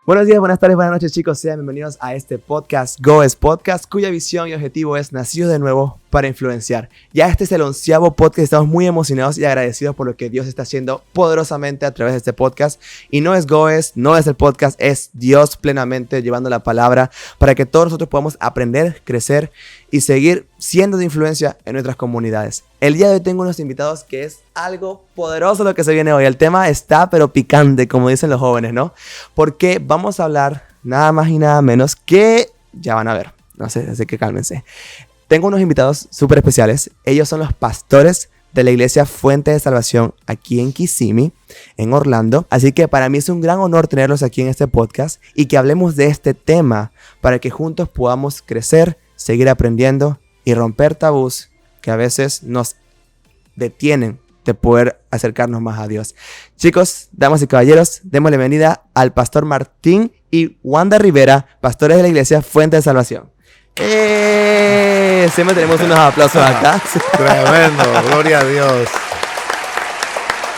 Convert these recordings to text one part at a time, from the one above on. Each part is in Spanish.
Buenos días, buenas tardes, buenas noches, chicos. Sean bienvenidos a este podcast, GOES Podcast, cuya visión y objetivo es nacido de nuevo para influenciar. Ya este es el 11º podcast. Estamos muy emocionados y agradecidos por lo que Dios está haciendo poderosamente a través de este podcast. Y no es GOES, no es el podcast, es Dios plenamente llevando la palabra para que todos nosotros podamos aprender, crecer y seguir siendo de influencia en nuestras comunidades. El día de hoy tengo unos invitados que es algo poderoso lo que se viene hoy. El tema está pero picante, como dicen los jóvenes, ¿no? Porque vamos a hablar nada más y nada menos que... Ya van a ver, no sé, así que cálmense. Tengo unos invitados súper especiales. Ellos son los pastores de la iglesia Fuente de Salvación aquí en Kissimmee, en Orlando. Así que para mí es un gran honor tenerlos aquí en este podcast y que hablemos de este tema para que juntos podamos crecer, seguir aprendiendo y romper tabús que a veces nos detienen de poder acercarnos más a Dios. Chicos, damas y caballeros, demos la bienvenida al pastor Martín y Wanda Rivera, pastores de la iglesia Fuente de Salvación. Siempre tenemos unos aplausos acá. Tremendo, gloria a Dios.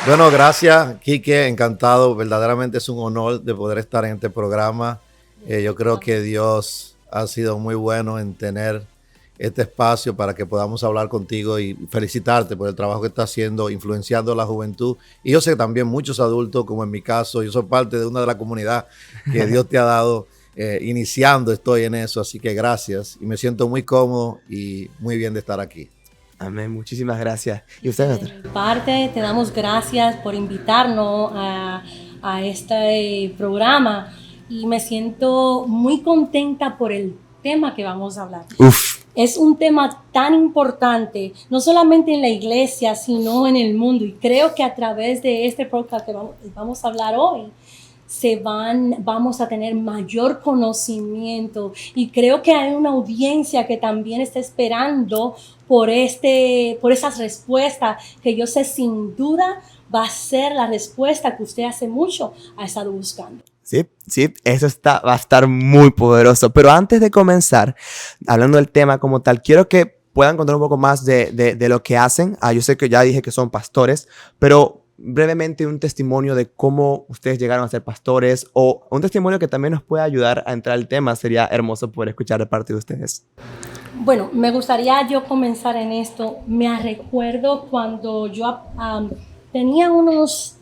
Bueno, gracias, Quique, encantado. Verdaderamente es un honor de poder estar en este programa. Yo creo que Dios ha sido muy bueno en tener este espacio para que podamos hablar contigo y felicitarte por el trabajo que estás haciendo, influenciando a la juventud. Y yo sé también muchos adultos, como en mi caso, yo soy parte de una de la comunidad que Dios te ha dado. Iniciando estoy en eso, así que gracias y me siento muy cómodo y muy bien de estar aquí. Amén, muchísimas gracias. ¿Y ustedes? De mi parte, te damos gracias por invitarnos a este programa y me siento muy contenta por el tema que vamos a hablar. Es un tema tan importante, no solamente en la iglesia, sino en el mundo, y creo que a través de este podcast que vamos a hablar hoy, vamos a tener mayor conocimiento, y creo que hay una audiencia que también está esperando por esas respuestas que yo sé sin duda va a ser la respuesta que usted hace mucho ha estado buscando. Sí, eso va a estar muy poderoso. Pero antes de comenzar, hablando del tema como tal, quiero que puedan contar un poco más de lo que hacen. Yo sé que ya dije que son pastores, pero brevemente un testimonio de cómo ustedes llegaron a ser pastores o un testimonio que también nos pueda ayudar a entrar al tema. Sería hermoso poder escuchar de parte de ustedes. Bueno, me gustaría yo comenzar en esto. Me recuerdo cuando yo tenía unos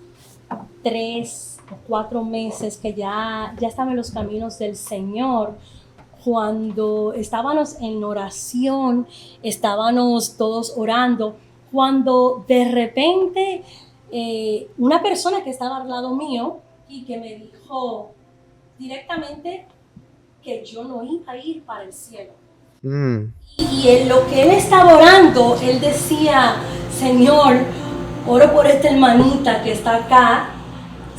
3 o 4 meses que ya estaba en los caminos del Señor. Cuando estábamos en oración, estábamos todos orando, cuando de repente una persona que estaba al lado mío y que me dijo directamente que yo no iba a ir para el cielo. Y en lo que él estaba orando, él decía: Señor, oro por esta hermanita que está acá,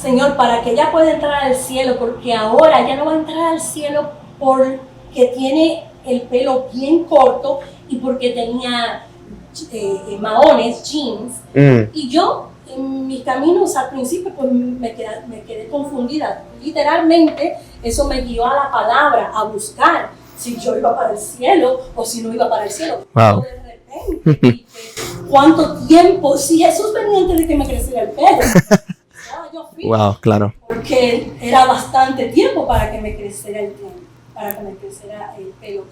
Señor, para que ella pueda entrar al cielo, porque ahora ella no va a entrar al cielo porque tiene el pelo bien corto y porque tenía maones, jeans. Y yo, en mis caminos al principio, pues me quedé confundida. Literalmente, eso me guió a la palabra, a buscar si yo iba para el cielo o si no iba para el cielo. Wow. De repente dije: ¿cuánto tiempo? Si Jesús venía antes de que me creciera el pelo. Yo fui. Wow, claro. Porque era bastante tiempo para que me creciera el pelo.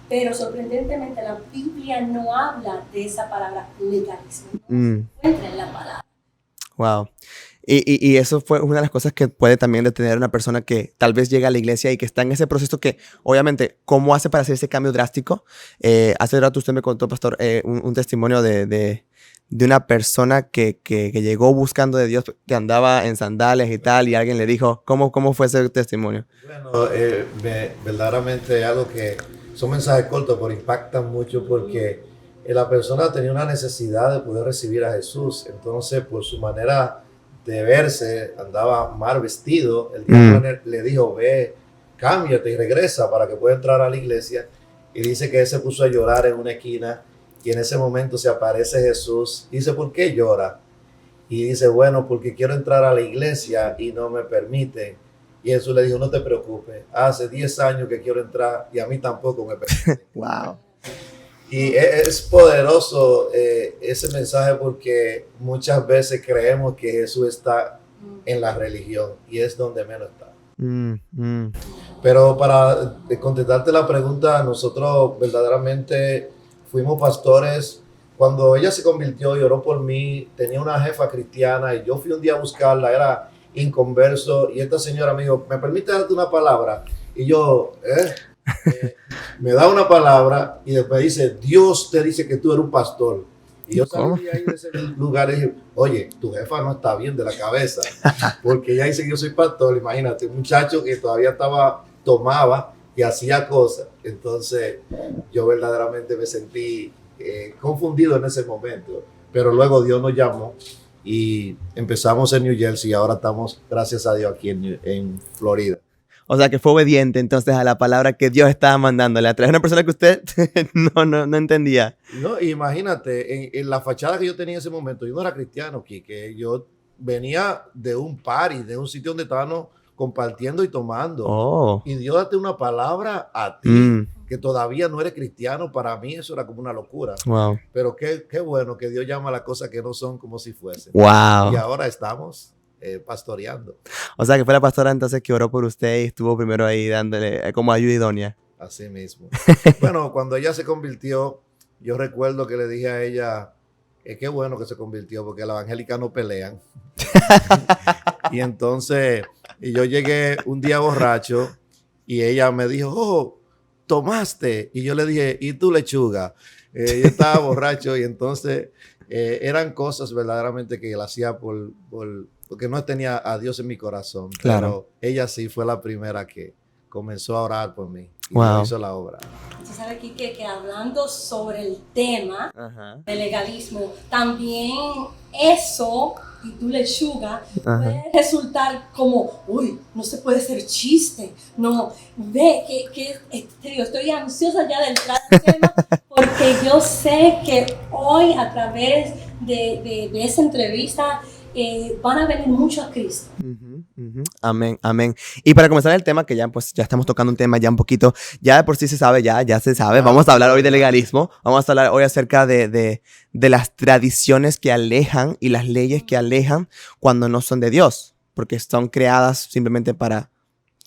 Pero sorprendentemente la Biblia no habla de esa palabra legalismo. Encuentra en la palabra. Wow. Y eso fue una de las cosas que puede también detener a una persona que tal vez llega a la iglesia y que está en ese proceso que, obviamente, ¿cómo hace para hacer ese cambio drástico? Hace rato usted me contó, pastor, un testimonio de una persona que llegó buscando de Dios, que andaba en sandalias y tal, y alguien le dijo, ¿cómo fue ese testimonio? Bueno, verdaderamente algo que son mensajes cortos, pero impactan mucho porque la persona tenía una necesidad de poder recibir a Jesús. Entonces, por su manera de verse, andaba mal vestido. El diablo le dijo: ve, cámbiate y regresa para que pueda entrar a la iglesia. Y dice que él se puso a llorar en una esquina y en ese momento se aparece Jesús. Dice: ¿por qué llora? Y dice: bueno, porque quiero entrar a la iglesia y no me permiten. Y Jesús le dijo: no te preocupes, hace 10 años que quiero entrar y a mí tampoco me permiten. Wow. Y es poderoso ese mensaje, porque muchas veces creemos que Jesús está en la religión y es donde menos está. Pero para contestarte la pregunta, nosotros verdaderamente fuimos pastores. Cuando ella se convirtió y oró por mí, tenía una jefa cristiana y yo fui un día a buscarla, era inconverso, y esta señora me dijo, ¿me permite darte una palabra? Y yo, me da una palabra y después dice, Dios te dice que tú eres un pastor. Y yo salí ahí de ese lugar y dije, oye, tu jefa no está bien de la cabeza, porque ella dice que yo soy pastor. Imagínate, un muchacho que todavía tomaba y hacía cosas. Entonces yo verdaderamente me sentí confundido en ese momento, pero luego Dios nos llamó y empezamos en New Jersey y ahora estamos, gracias a Dios, aquí en Florida. O sea, que fue obediente entonces a la palabra que Dios estaba mandándole a través de una persona que usted no entendía. No, imagínate, en la fachada que yo tenía en ese momento, yo no era cristiano, que yo venía de un party, de un sitio donde estábamos compartiendo y tomando. Oh. Y Dios date una palabra a ti, que todavía no eres cristiano. Para mí eso era como una locura. Wow. Pero qué bueno que Dios llama a las cosas que no son como si fuesen. Wow. Y ahora estamos pastoreando. O sea, que fue la pastora entonces que oró por usted y estuvo primero ahí dándole como ayuda idónea. Así mismo. Bueno, cuando ella se convirtió, yo recuerdo que le dije a ella, qué bueno que se convirtió, porque las evangélicas no pelean. Y entonces, yo llegué un día borracho y ella me dijo, oh, tomaste. Y yo le dije, ¿y tu lechuga? Yo estaba borracho y entonces eran cosas verdaderamente que la hacía porque no tenía a Dios en mi corazón. Claro. Pero ella sí fue la primera que comenzó a orar por mí y Wow. hizo la obra. Usted sabe, Quique, que hablando sobre el tema del legalismo, también eso y tu lechuga puede resultar como, uy, no se puede hacer chiste. No, ve que estoy ansiosa ya de entrar al tema porque yo sé que hoy a través de esa entrevista van a venir muchos a Cristo. Amén, amén. Y para comenzar el tema, que ya pues ya estamos tocando un tema ya un poquito, ya de por sí se sabe, ya se sabe. Vamos a hablar hoy de legalismo, vamos a hablar hoy acerca de las tradiciones que alejan y las leyes que alejan cuando no son de Dios, porque son creadas simplemente para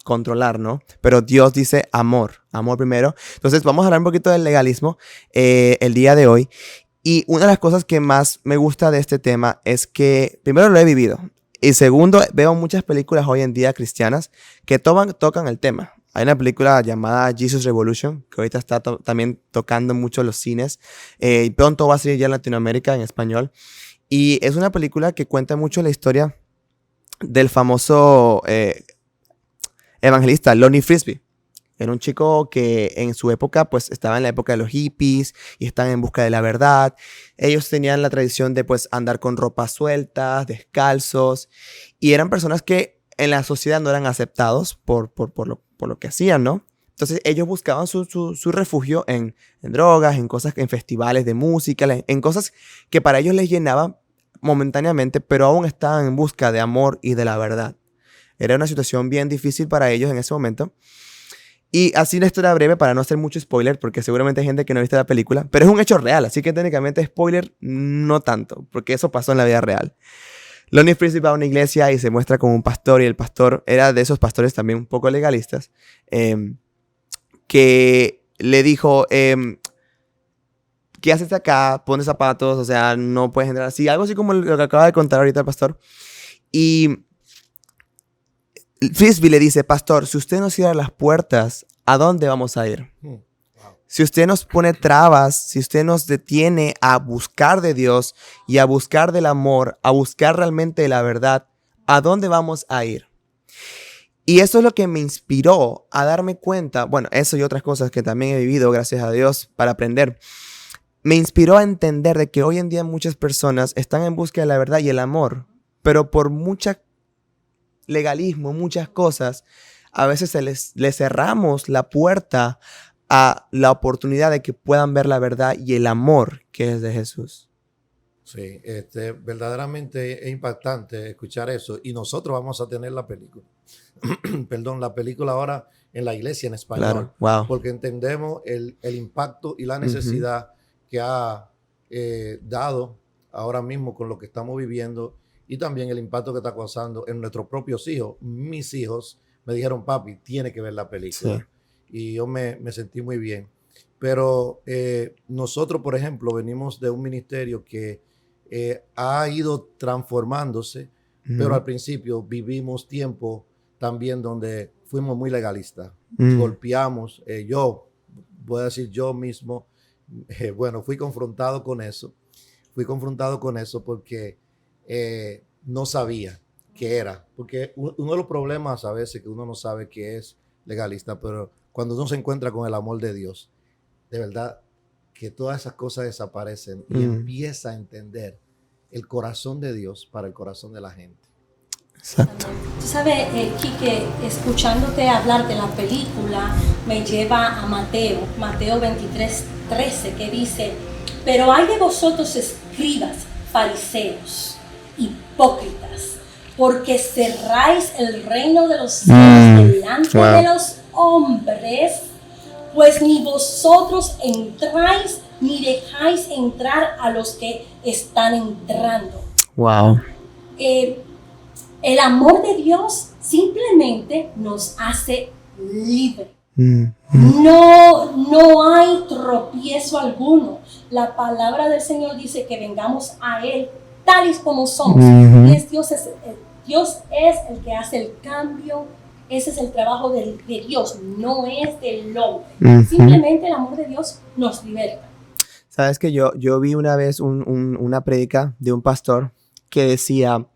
controlar, ¿no? Pero Dios dice amor primero. Entonces vamos a hablar un poquito del legalismo el día de hoy. Y una de las cosas que más me gusta de este tema es que, primero, lo he vivido. Y segundo, veo muchas películas hoy en día cristianas que tocan el tema. Hay una película llamada Jesus Revolution, que ahorita está también tocando mucho los cines. Pronto va a salir ya en Latinoamérica en español. Y es una película que cuenta mucho la historia del famoso evangelista Lonnie Frisbee. Era un chico que en su época, pues, estaba en la época de los hippies y estaban en busca de la verdad. Ellos tenían la tradición de, pues, andar con ropas sueltas, descalzos, y eran personas que en la sociedad no eran aceptados por lo que hacían, ¿no? Entonces, ellos buscaban su refugio en drogas, en cosas, en festivales de música, en cosas que para ellos les llenaban momentáneamente, pero aún estaban en busca de amor y de la verdad. Era una situación bien difícil para ellos en ese momento. Y así la historia breve, para no hacer mucho spoiler, porque seguramente hay gente que no ha visto la película, pero es un hecho real, así que técnicamente spoiler no tanto, porque eso pasó en la vida real. Lonnie Frisbee va a una iglesia y se muestra como un pastor, y el pastor era de esos pastores también un poco legalistas, que le dijo, ¿qué haces acá? Ponte zapatos, o sea, no puedes entrar así, algo así como lo que acaba de contar ahorita el pastor. Y Frisbee le dice, pastor, si usted nos cierra las puertas, ¿a dónde vamos a ir? Si usted nos pone trabas, si usted nos detiene a buscar de Dios y a buscar del amor, a buscar realmente la verdad, ¿a dónde vamos a ir? Y eso es lo que me inspiró a darme cuenta, bueno, eso y otras cosas que también he vivido, gracias a Dios, para aprender. Me inspiró a entender de que hoy en día muchas personas están en busca de la verdad y el amor, pero por mucha legalismo, muchas cosas, a veces les cerramos la puerta a la oportunidad de que puedan ver la verdad y el amor que es de Jesús. Sí, verdaderamente es impactante escuchar eso, y nosotros vamos a tener la película, perdón, la película ahora en la iglesia en español, Claro. Wow. porque entendemos el impacto y la necesidad que ha dado ahora mismo con lo que estamos viviendo, y también el impacto que está causando en nuestros propios hijos. Mis hijos me dijeron, papi, tiene que ver la película. Sí. Y yo me sentí muy bien. Pero nosotros, por ejemplo, venimos de un ministerio que ha ido transformándose, pero al principio vivimos tiempo también donde fuimos muy legalistas. Golpeamos, yo, voy a decir yo mismo, bueno, fui confrontado con eso. Fui confrontado con eso porque no sabía qué era. Porque uno de los problemas a veces que uno no sabe qué es legalista, pero cuando uno se encuentra con el amor de Dios, de verdad que todas esas cosas desaparecen y empieza a entender el corazón de Dios para el corazón de la gente. Exacto. Tú sabes, Quique, escuchándote hablar de la película, me lleva a Mateo 23:13, que dice: pero hay de vosotros, escribas, fariseos, hipócritas, porque cerráis el reino de los cielos delante de los hombres, pues ni vosotros entráis ni dejáis entrar a los que están entrando. Wow. El amor de Dios simplemente nos hace libre. No hay tropiezo alguno. La palabra del Señor dice que vengamos a Él tales como somos. Y Dios es el que hace el cambio. Ese es el trabajo de Dios, no es del hombre. Simplemente el amor de Dios nos liberta. Sabes que yo vi una vez una prédica de un pastor que decía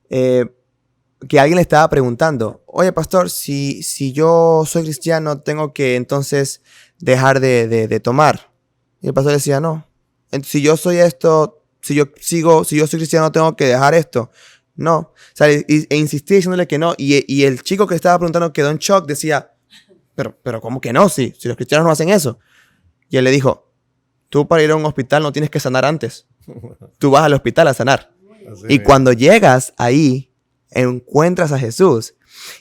que alguien le estaba preguntando: oye, pastor, si yo soy cristiano, ¿tengo que entonces dejar de tomar? Y el pastor decía: no. Si yo soy esto, si yo soy cristiano, ¿tengo que dejar esto? No. O sea, e insistía diciéndole que no. Y el chico que estaba preguntando quedó en shock, decía: pero ¿cómo que no? Si los cristianos no hacen eso. Y él le dijo: tú para ir a un hospital no tienes que sanar antes. Tú vas al hospital a sanar. Y cuando llegas ahí, encuentras a Jesús.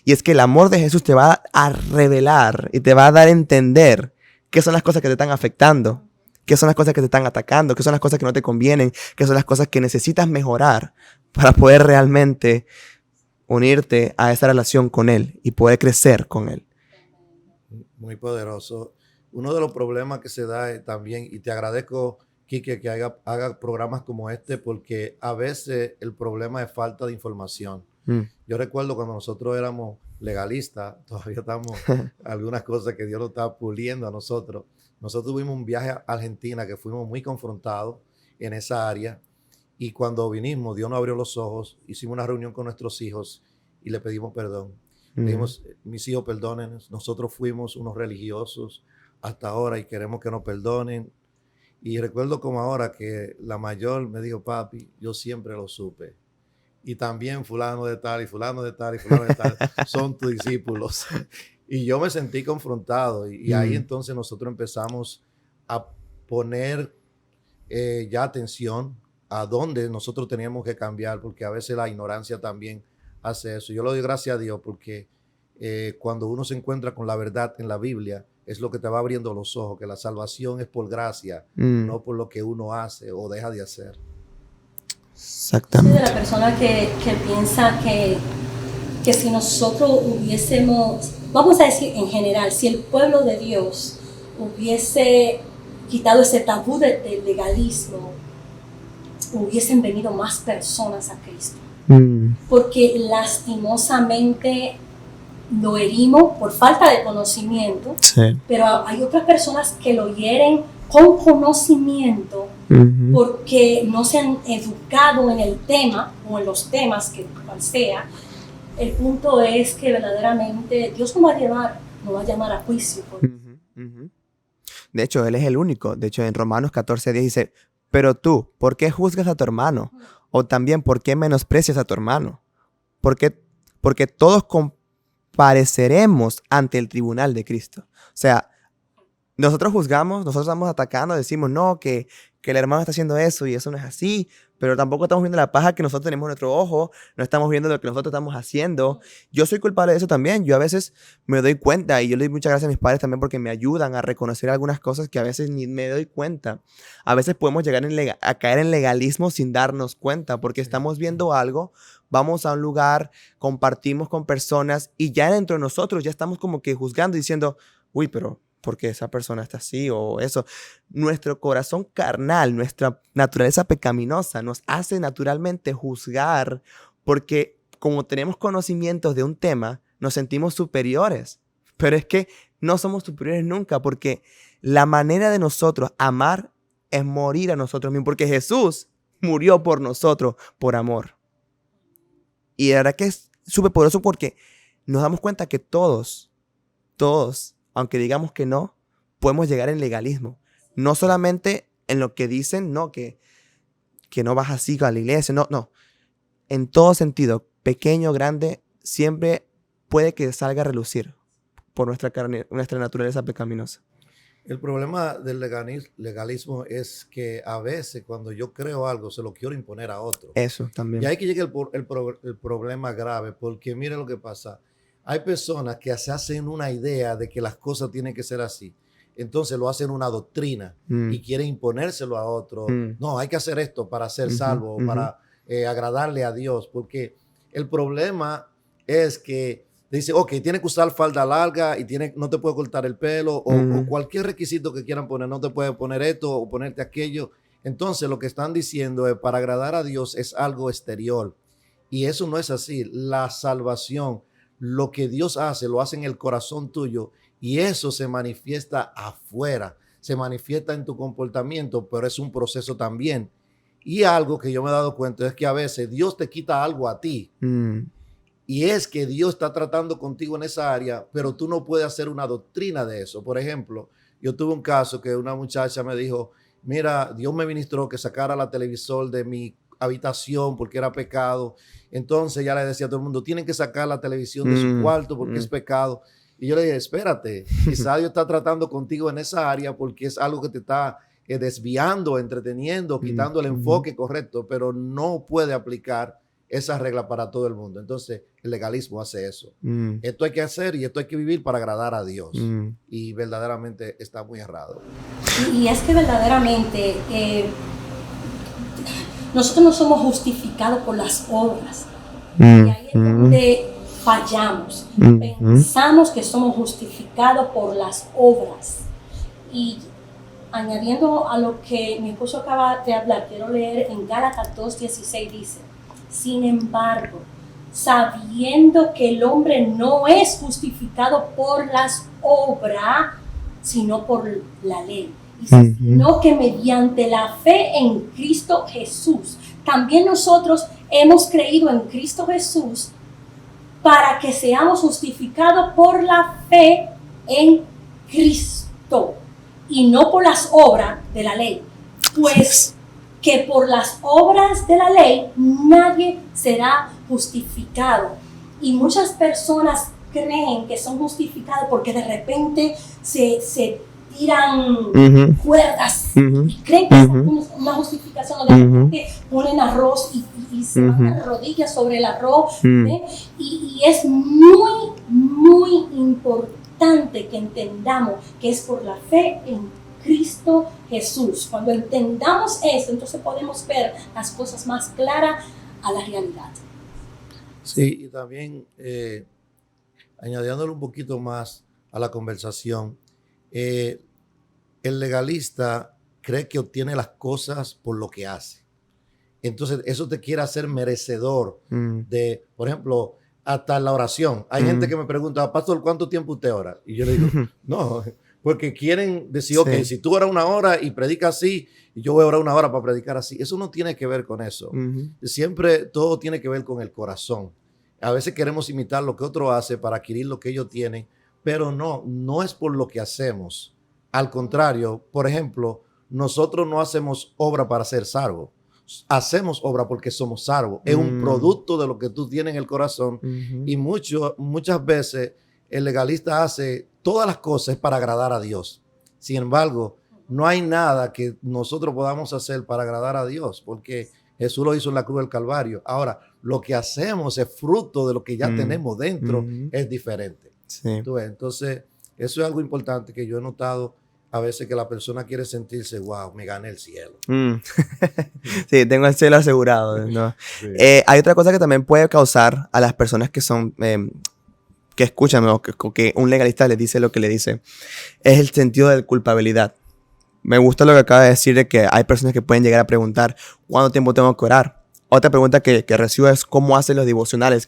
Y es que el amor de Jesús te va a revelar y te va a dar a entender qué son las cosas que te están afectando, qué son las cosas que te están atacando, qué son las cosas que no te convienen, qué son las cosas que necesitas mejorar para poder realmente unirte a esa relación con Él y poder crecer con Él. Muy poderoso. Uno de los problemas que se da también, y te agradezco, Quique, que haga programas como este, porque a veces el problema es falta de información. Yo recuerdo cuando nosotros éramos legalistas, todavía estamos algunas cosas que Dios lo está puliendo a nosotros. Nosotros tuvimos un viaje a Argentina que fuimos muy confrontados en esa área, y cuando vinimos, Dios nos abrió los ojos, hicimos una reunión con nuestros hijos y le pedimos perdón. Le dijimos: mis hijos, perdónenos, nosotros fuimos unos religiosos hasta ahora y queremos que nos perdonen. Y recuerdo como ahora que la mayor me dijo: papi, yo siempre lo supe. Y también fulano de tal y fulano de tal y fulano de tal son tus discípulos. Y yo me sentí confrontado. Y ahí entonces nosotros empezamos a poner ya atención a dónde nosotros teníamos que cambiar, porque a veces la ignorancia también hace eso. Yo le doy gracias a Dios porque cuando uno se encuentra con la verdad en la Biblia, es lo que te va abriendo los ojos, que la salvación es por gracia, no por lo que uno hace o deja de hacer. Exactamente. Soy de la persona que piensa que si nosotros hubiésemos, vamos a decir en general, si el pueblo de Dios hubiese quitado ese tabú del legalismo, hubiesen venido más personas a Cristo. Porque lastimosamente lo herimos por falta de conocimiento, pero hay otras personas que lo hieren con conocimiento porque no se han educado en el tema o en los temas que cual sea. El punto es que verdaderamente Dios no va a llamar a juicio. De hecho, Él es el único. De hecho, en Romanos 14:10 dice: pero tú, ¿por qué juzgas a tu hermano? O también, ¿por qué menosprecias a tu hermano? Porque todos compareceremos ante el tribunal de Cristo. O sea, nosotros juzgamos, nosotros estamos atacando, decimos, no, que el hermano está haciendo eso y eso no es así, pero tampoco estamos viendo la paja que nosotros tenemos en nuestro ojo, no estamos viendo lo que nosotros estamos haciendo. Yo soy culpable de eso también. Yo a veces me doy cuenta, y yo le doy muchas gracias a mis padres también porque me ayudan a reconocer algunas cosas que a veces ni me doy cuenta. A veces podemos llegar a caer en legalismo sin darnos cuenta, porque estamos viendo algo, vamos a un lugar, compartimos con personas y ya dentro de nosotros ya estamos como que juzgando y diciendo, uy, pero porque esa persona está así o eso. Nuestro corazón carnal, nuestra naturaleza pecaminosa nos hace naturalmente juzgar porque como tenemos conocimientos de un tema, nos sentimos superiores. Pero es que no somos superiores nunca porque la manera de nosotros amar es morir a nosotros mismos porque Jesús murió por nosotros por amor. Y la verdad que es súper poderoso porque nos damos cuenta que todos, aunque digamos que no, podemos llegar en legalismo. No solamente en lo que dicen, no, que no vas así a la iglesia, no. En todo sentido, pequeño, grande, siempre puede que salga a relucir por nuestra naturaleza pecaminosa. El problema del legalismo es que a veces cuando yo creo algo se lo quiero imponer a otro. Eso también. Y ahí que llega el problema grave, porque mire lo que pasa. Hay personas que se hacen una idea de que las cosas tienen que ser así. Entonces lo hacen una doctrina y quieren imponérselo a otro. No, hay que hacer esto para ser salvo, para agradarle a Dios. Porque el problema es que dice, ok, tiene que usar falda larga y no te puede cortar el pelo o cualquier requisito que quieran poner. No te puede poner esto o ponerte aquello. Entonces lo que están diciendo es para agradar a Dios es algo exterior. Y eso no es así. La salvación, lo que Dios hace, lo hace en el corazón tuyo y eso se manifiesta afuera, se manifiesta en tu comportamiento, pero es un proceso también. Y algo que yo me he dado cuenta es que a veces Dios te quita algo a ti y es que Dios está tratando contigo en esa área, pero tú no puedes hacer una doctrina de eso. Por ejemplo, yo tuve un caso que una muchacha me dijo, mira, Dios me ministró que sacara la televisor de mi habitación porque era pecado. Entonces ya le decía a todo el mundo, tienen que sacar la televisión de su cuarto porque es pecado. Y yo le dije, espérate, quizá Dios está tratando contigo en esa área porque es algo que te está desviando, entreteniendo, quitando el enfoque correcto, pero no puede aplicar esa regla para todo el mundo. Entonces el legalismo hace eso. Esto hay que hacer y esto hay que vivir para agradar a Dios. Y verdaderamente está muy errado. Y es que verdaderamente nosotros no somos justificados por las obras. Y ahí es donde fallamos. Pensamos que somos justificados por las obras. Y añadiendo a lo que mi esposo acaba de hablar, quiero leer en Gálatas 2:16 dice, sin embargo, sabiendo que el hombre no es justificado por las obras, sino por la ley. Sino que mediante la fe en Cristo Jesús, también nosotros hemos creído en Cristo Jesús para que seamos justificados por la fe en Cristo y no por las obras de la ley. Pues que por las obras de la ley nadie será justificado. Y muchas personas creen que son justificados porque de repente se tiran cuerdas y creen que es una justificación, o de repente ponen arroz y se van de rodillas sobre el arroz. Y es muy, muy importante que entendamos que es por la fe en Cristo Jesús. Cuando entendamos eso, entonces podemos ver las cosas más claras a la realidad. Sí, y también añadiéndole un poquito más a la conversación, el legalista cree que obtiene las cosas por lo que hace. Entonces, eso te quiere hacer merecedor de, por ejemplo, hasta en la oración. Hay gente que me pregunta, pastor, ¿cuánto tiempo usted ora? Y yo le digo, no, porque quieren decir, ok, si tú oras 1 hora y predicas así, y yo voy a orar 1 hora para predicar así. Eso no tiene que ver con eso. Siempre todo tiene que ver con el corazón. A veces queremos imitar lo que otro hace para adquirir lo que ellos tienen, pero no es por lo que hacemos. Al contrario, por ejemplo, nosotros no hacemos obra para ser salvos. Hacemos obra porque somos salvos. Es un producto de lo que tú tienes en el corazón. Y muchas veces el legalista hace todas las cosas para agradar a Dios. Sin embargo, no hay nada que nosotros podamos hacer para agradar a Dios, porque Jesús lo hizo en la cruz del Calvario. Ahora, lo que hacemos es fruto de lo que ya tenemos dentro, es diferente. Sí. Entonces, eso es algo importante que yo he notado a veces, que la persona quiere sentirse, wow, me gané el cielo. Sí, tengo el cielo asegurado, ¿no? Sí. Hay otra cosa que también puede causar a las personas que son, que escuchan, o que un legalista les dice lo que le dice, es el sentido de culpabilidad. Me gusta lo que acaba de decir, de que hay personas que pueden llegar a preguntar ¿cuánto tiempo tengo que orar? Otra pregunta que recibo es ¿cómo hacen los devocionales?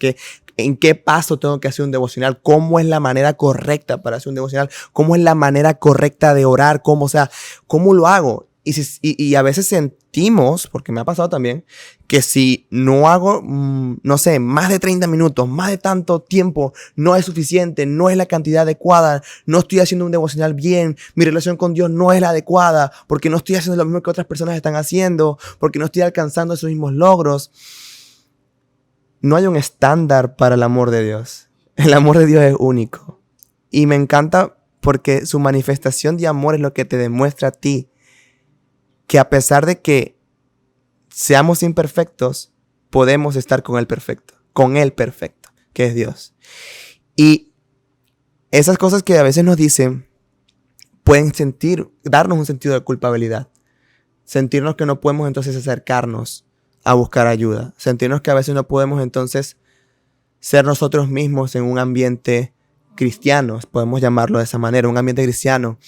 ¿En qué paso tengo que hacer un devocional? ¿Cómo es la manera correcta para hacer un devocional? ¿Cómo es la manera correcta de orar? ¿Cómo lo hago? Y a veces sentimos, porque me ha pasado también, que si no hago, no sé, más de 30 minutos, más de tanto tiempo, no es suficiente, no es la cantidad adecuada, no estoy haciendo un devocional bien, mi relación con Dios no es la adecuada, porque no estoy haciendo lo mismo que otras personas están haciendo, porque no estoy alcanzando esos mismos logros. No hay un estándar para el amor de Dios. El amor de Dios es único. Y me encanta porque su manifestación de amor es lo que te demuestra a ti que a pesar de que seamos imperfectos, podemos estar con el perfecto, que es Dios. Y esas cosas que a veces nos dicen pueden darnos un sentido de culpabilidad. Sentirnos que no podemos entonces acercarnos a buscar ayuda. Sentirnos que a veces no podemos entonces ser nosotros mismos en un ambiente cristiano, podemos llamarlo de esa manera, un ambiente cristiano.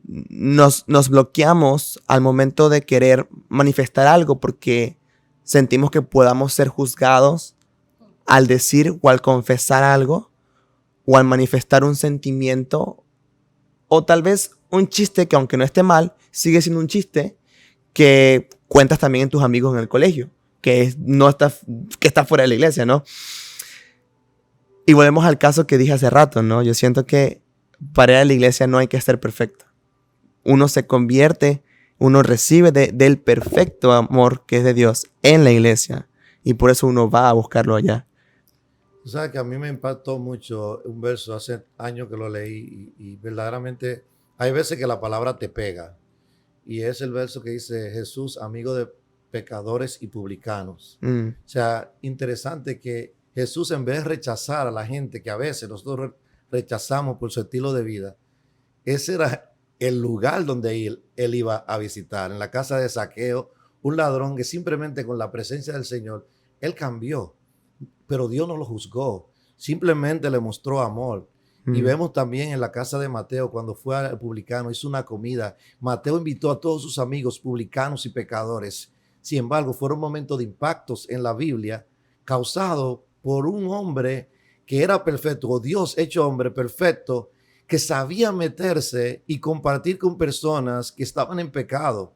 Nos bloqueamos al momento de querer manifestar algo porque sentimos que podamos ser juzgados al decir o al confesar algo o al manifestar un sentimiento o tal vez un chiste que, aunque no esté mal, sigue siendo un chiste que cuentas también en tus amigos en el colegio, que está fuera de la iglesia, ¿no? Y volvemos al caso que dije hace rato, ¿no? Yo siento que para ir a la iglesia no hay que ser perfecto. Uno se convierte, uno recibe del perfecto amor que es de Dios en la iglesia. Y por eso uno va a buscarlo allá. Tú sabes que a mí me impactó mucho un verso hace años que lo leí y verdaderamente hay veces que la palabra te pega. Y es el verso que dice Jesús, amigo de pecadores y publicanos. O sea, interesante que Jesús, en vez de rechazar a la gente que a veces nosotros rechazamos por su estilo de vida, ese era el lugar donde él iba a visitar, en la casa de Zaqueo, un ladrón que simplemente con la presencia del Señor, él cambió, pero Dios no lo juzgó, simplemente le mostró amor. Y vemos también en la casa de Mateo, cuando fue al publicano, hizo una comida. Mateo invitó a todos sus amigos publicanos y pecadores. Sin embargo, fueron momentos de impactos en la Biblia causados por un hombre que era perfecto, o Dios hecho hombre perfecto, que sabía meterse y compartir con personas que estaban en pecado,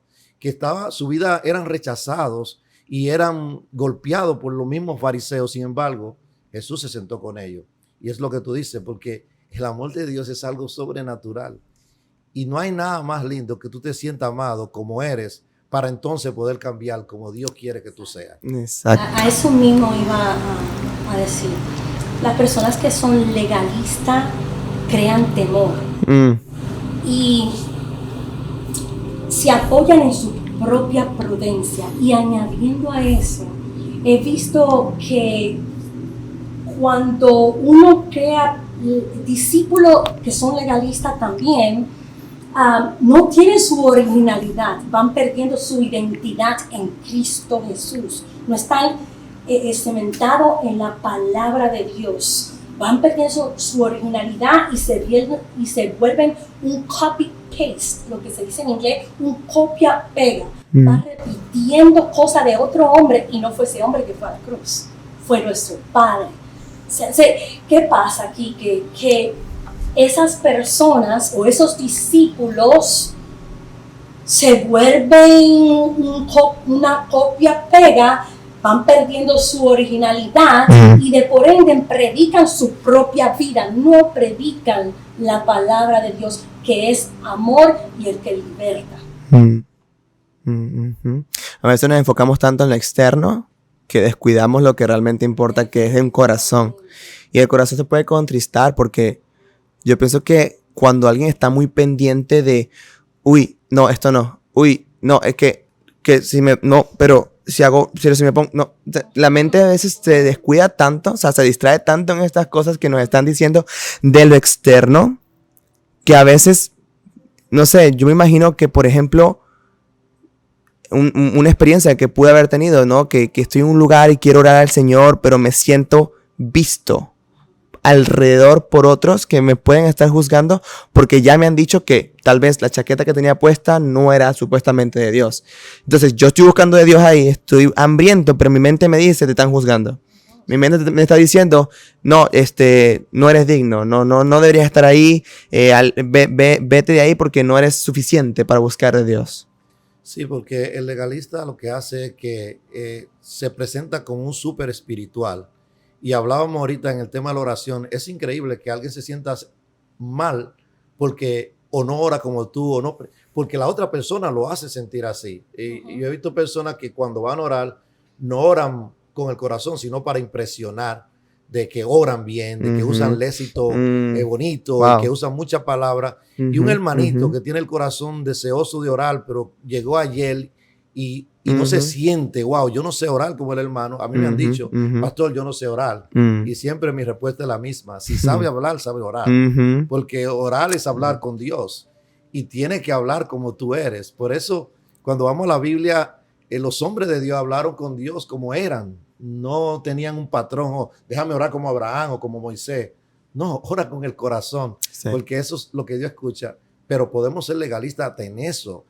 su vida eran rechazados y eran golpeados por los mismos fariseos. Sin embargo, Jesús se sentó con ellos. Y es lo que tú dices, porque el amor de Dios es algo sobrenatural. Y no hay nada más lindo que tú te sientas amado como eres para entonces poder cambiar como Dios quiere que tú seas. Exacto. A eso mismo iba a decir. Las personas que son legalistas crean temor y se apoyan en su propia prudencia. Y añadiendo a eso, he visto que cuando uno crea discípulos que son legalistas también, no tienen su originalidad, van perdiendo su identidad en Cristo Jesús, no están cementados en la palabra de Dios, van perdiendo su originalidad y se vuelven un copy-paste, lo que se dice en inglés, un copia-pega. Van repitiendo cosas de otro hombre y no fue ese hombre que fue a la cruz, fue nuestro Padre. ¿Qué pasa aquí? Que esas personas o esos discípulos se vuelven una copia-pega, van perdiendo su originalidad y de por ende predican su propia vida, no predican la palabra de Dios, que es amor y el que liberta. A veces nos enfocamos tanto en lo externo que descuidamos lo que realmente importa, que es un corazón. Y el corazón se puede contristar porque yo pienso que cuando alguien está muy pendiente de, uy, no, esto no, uy, no, es que si me, no, pero si me pongo, no, la mente a veces se descuida tanto, o sea, se distrae tanto en estas cosas que nos están diciendo de lo externo, que a veces, no sé, yo me imagino que, por ejemplo, una experiencia que pude haber tenido, ¿no? Que estoy en un lugar y quiero orar al Señor, pero me siento visto alrededor por otros que me pueden estar juzgando porque ya me han dicho que tal vez la chaqueta que tenía puesta no era supuestamente de Dios. Entonces yo estoy buscando de Dios ahí, estoy hambriento, pero mi mente me dice, te están juzgando. Mi mente me está diciendo, no, no eres digno, no deberías estar ahí, vete de ahí porque no eres suficiente para buscar de Dios. Sí, porque el legalista lo que hace es que se presenta como un súper espiritual. Y hablábamos ahorita en el tema de la oración. Es increíble que alguien se sienta mal porque o no ora como tú, o no, porque la otra persona lo hace sentir así. Y yo he visto personas que cuando van a orar, no oran con el corazón, sino para impresionar de que oran bien, de que usan léxico bonito, Wow. de que usan muchas palabras. Y un hermanito que tiene el corazón deseoso de orar, pero llegó ayer y no se siente, wow, yo no sé orar como el hermano. A mí me han dicho, pastor, yo no sé orar. Y siempre mi respuesta es la misma. Si sabe hablar, sabe orar. Porque orar es hablar con Dios. Y tiene que hablar como tú eres. Por eso, cuando vamos a la Biblia, los hombres de Dios hablaron con Dios como eran. No tenían un patrón, o déjame orar como Abraham o como Moisés. No, ora con el corazón, sí, porque eso es lo que Dios escucha. Pero podemos ser legalistas en eso,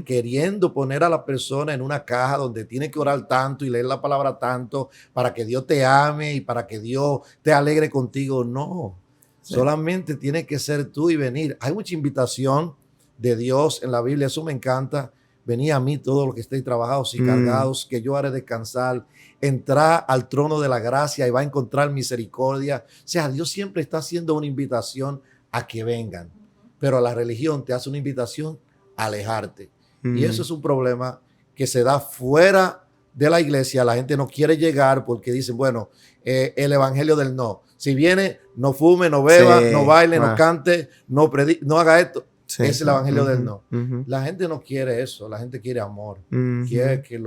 queriendo poner a la persona en una caja donde tiene que orar tanto y leer la palabra tanto para que Dios te ame y para que Dios te alegre contigo. No, sí, solamente tiene que ser tú y venir. Hay mucha invitación de Dios en la Biblia, eso me encanta. Venid a mí todos los que estéis trabajados y cargados, que yo haré descansar. Entrar al trono de la gracia y va a encontrar misericordia. O sea, Dios siempre está haciendo una invitación a que vengan. Pero la religión te hace una invitación a alejarte. Y eso es un problema que se da fuera de la iglesia. La gente no quiere llegar porque dicen, bueno, el evangelio del no. Si viene, no fume, no beba, sí, no baile, no cante, no haga esto. Sí, es el evangelio del no. La gente no quiere eso, la gente quiere amor. Quiere que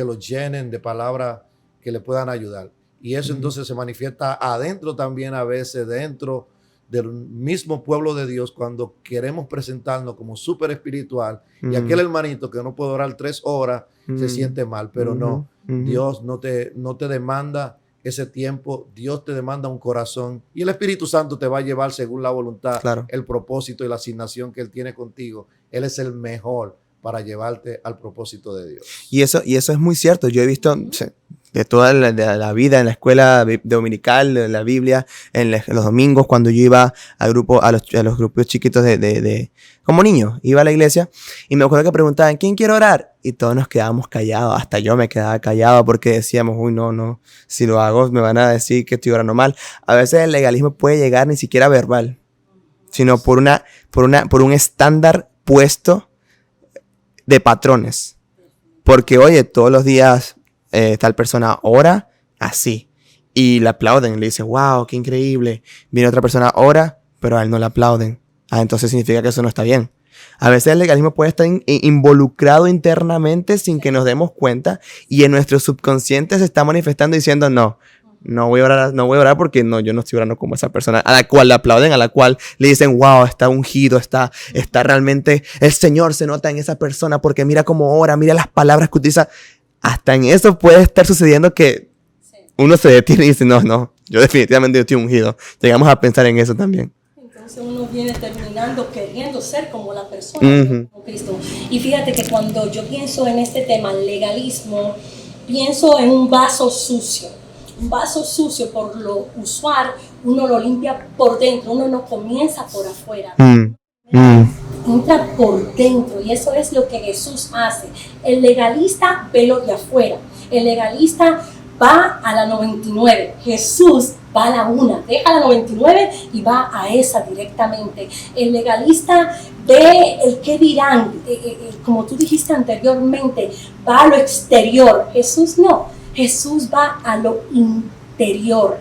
lo llenen de palabras que le puedan ayudar. Y eso entonces se manifiesta adentro también a veces, dentro del mismo pueblo de Dios, cuando queremos presentarnos como súper espiritual y aquel hermanito que no puede orar 3 horas se siente mal, pero no, Dios no te demanda ese tiempo, Dios te demanda un corazón y el Espíritu Santo te va a llevar según la voluntad, claro, el propósito y la asignación que Él tiene contigo. Él es el mejor para llevarte al propósito de Dios. Y eso es muy cierto. Yo he visto de toda la vida en la escuela dominical, de la Biblia, en los domingos cuando yo iba a los grupos chiquitos como niño, iba a la iglesia y me acuerdo que preguntaban, ¿quién quiere orar? Y todos nos quedábamos callados, hasta yo me quedaba callado porque decíamos, uy, no, si lo hago me van a decir que estoy orando mal. A veces el legalismo puede llegar ni siquiera verbal, sino por un estándar puesto de patrones. Porque, oye, todos los días tal persona ora así y le aplauden, le dicen, wow, qué increíble. Viene otra persona, ora, pero a él no le aplauden. Entonces significa que eso no está bien. A veces el legalismo puede estar involucrado internamente sin que nos demos cuenta y en nuestro subconsciente se está manifestando diciendo, no voy a orar porque yo no estoy orando como esa persona a la cual le aplauden, a la cual le dicen, wow, está ungido, está realmente, el Señor se nota en esa persona porque mira cómo ora, mira las palabras que utiliza. Hasta en eso puede estar sucediendo que uno se detiene y dice, no, yo definitivamente estoy ungido. Llegamos a pensar en eso también. Entonces uno viene terminando queriendo ser como la persona, como Cristo. Y fíjate que cuando yo pienso en este tema, legalismo, pienso en un vaso sucio. Un vaso sucio, por lo usual, uno lo limpia por dentro, uno no comienza por afuera. Entra por dentro y eso es lo que Jesús hace. El legalista ve lo de afuera. El legalista va a la 99. Jesús va a la 1. Deja la 99 y va a esa directamente. El legalista ve el qué dirán. Como tú dijiste anteriormente, va a lo exterior. Jesús no. Jesús va a lo interior,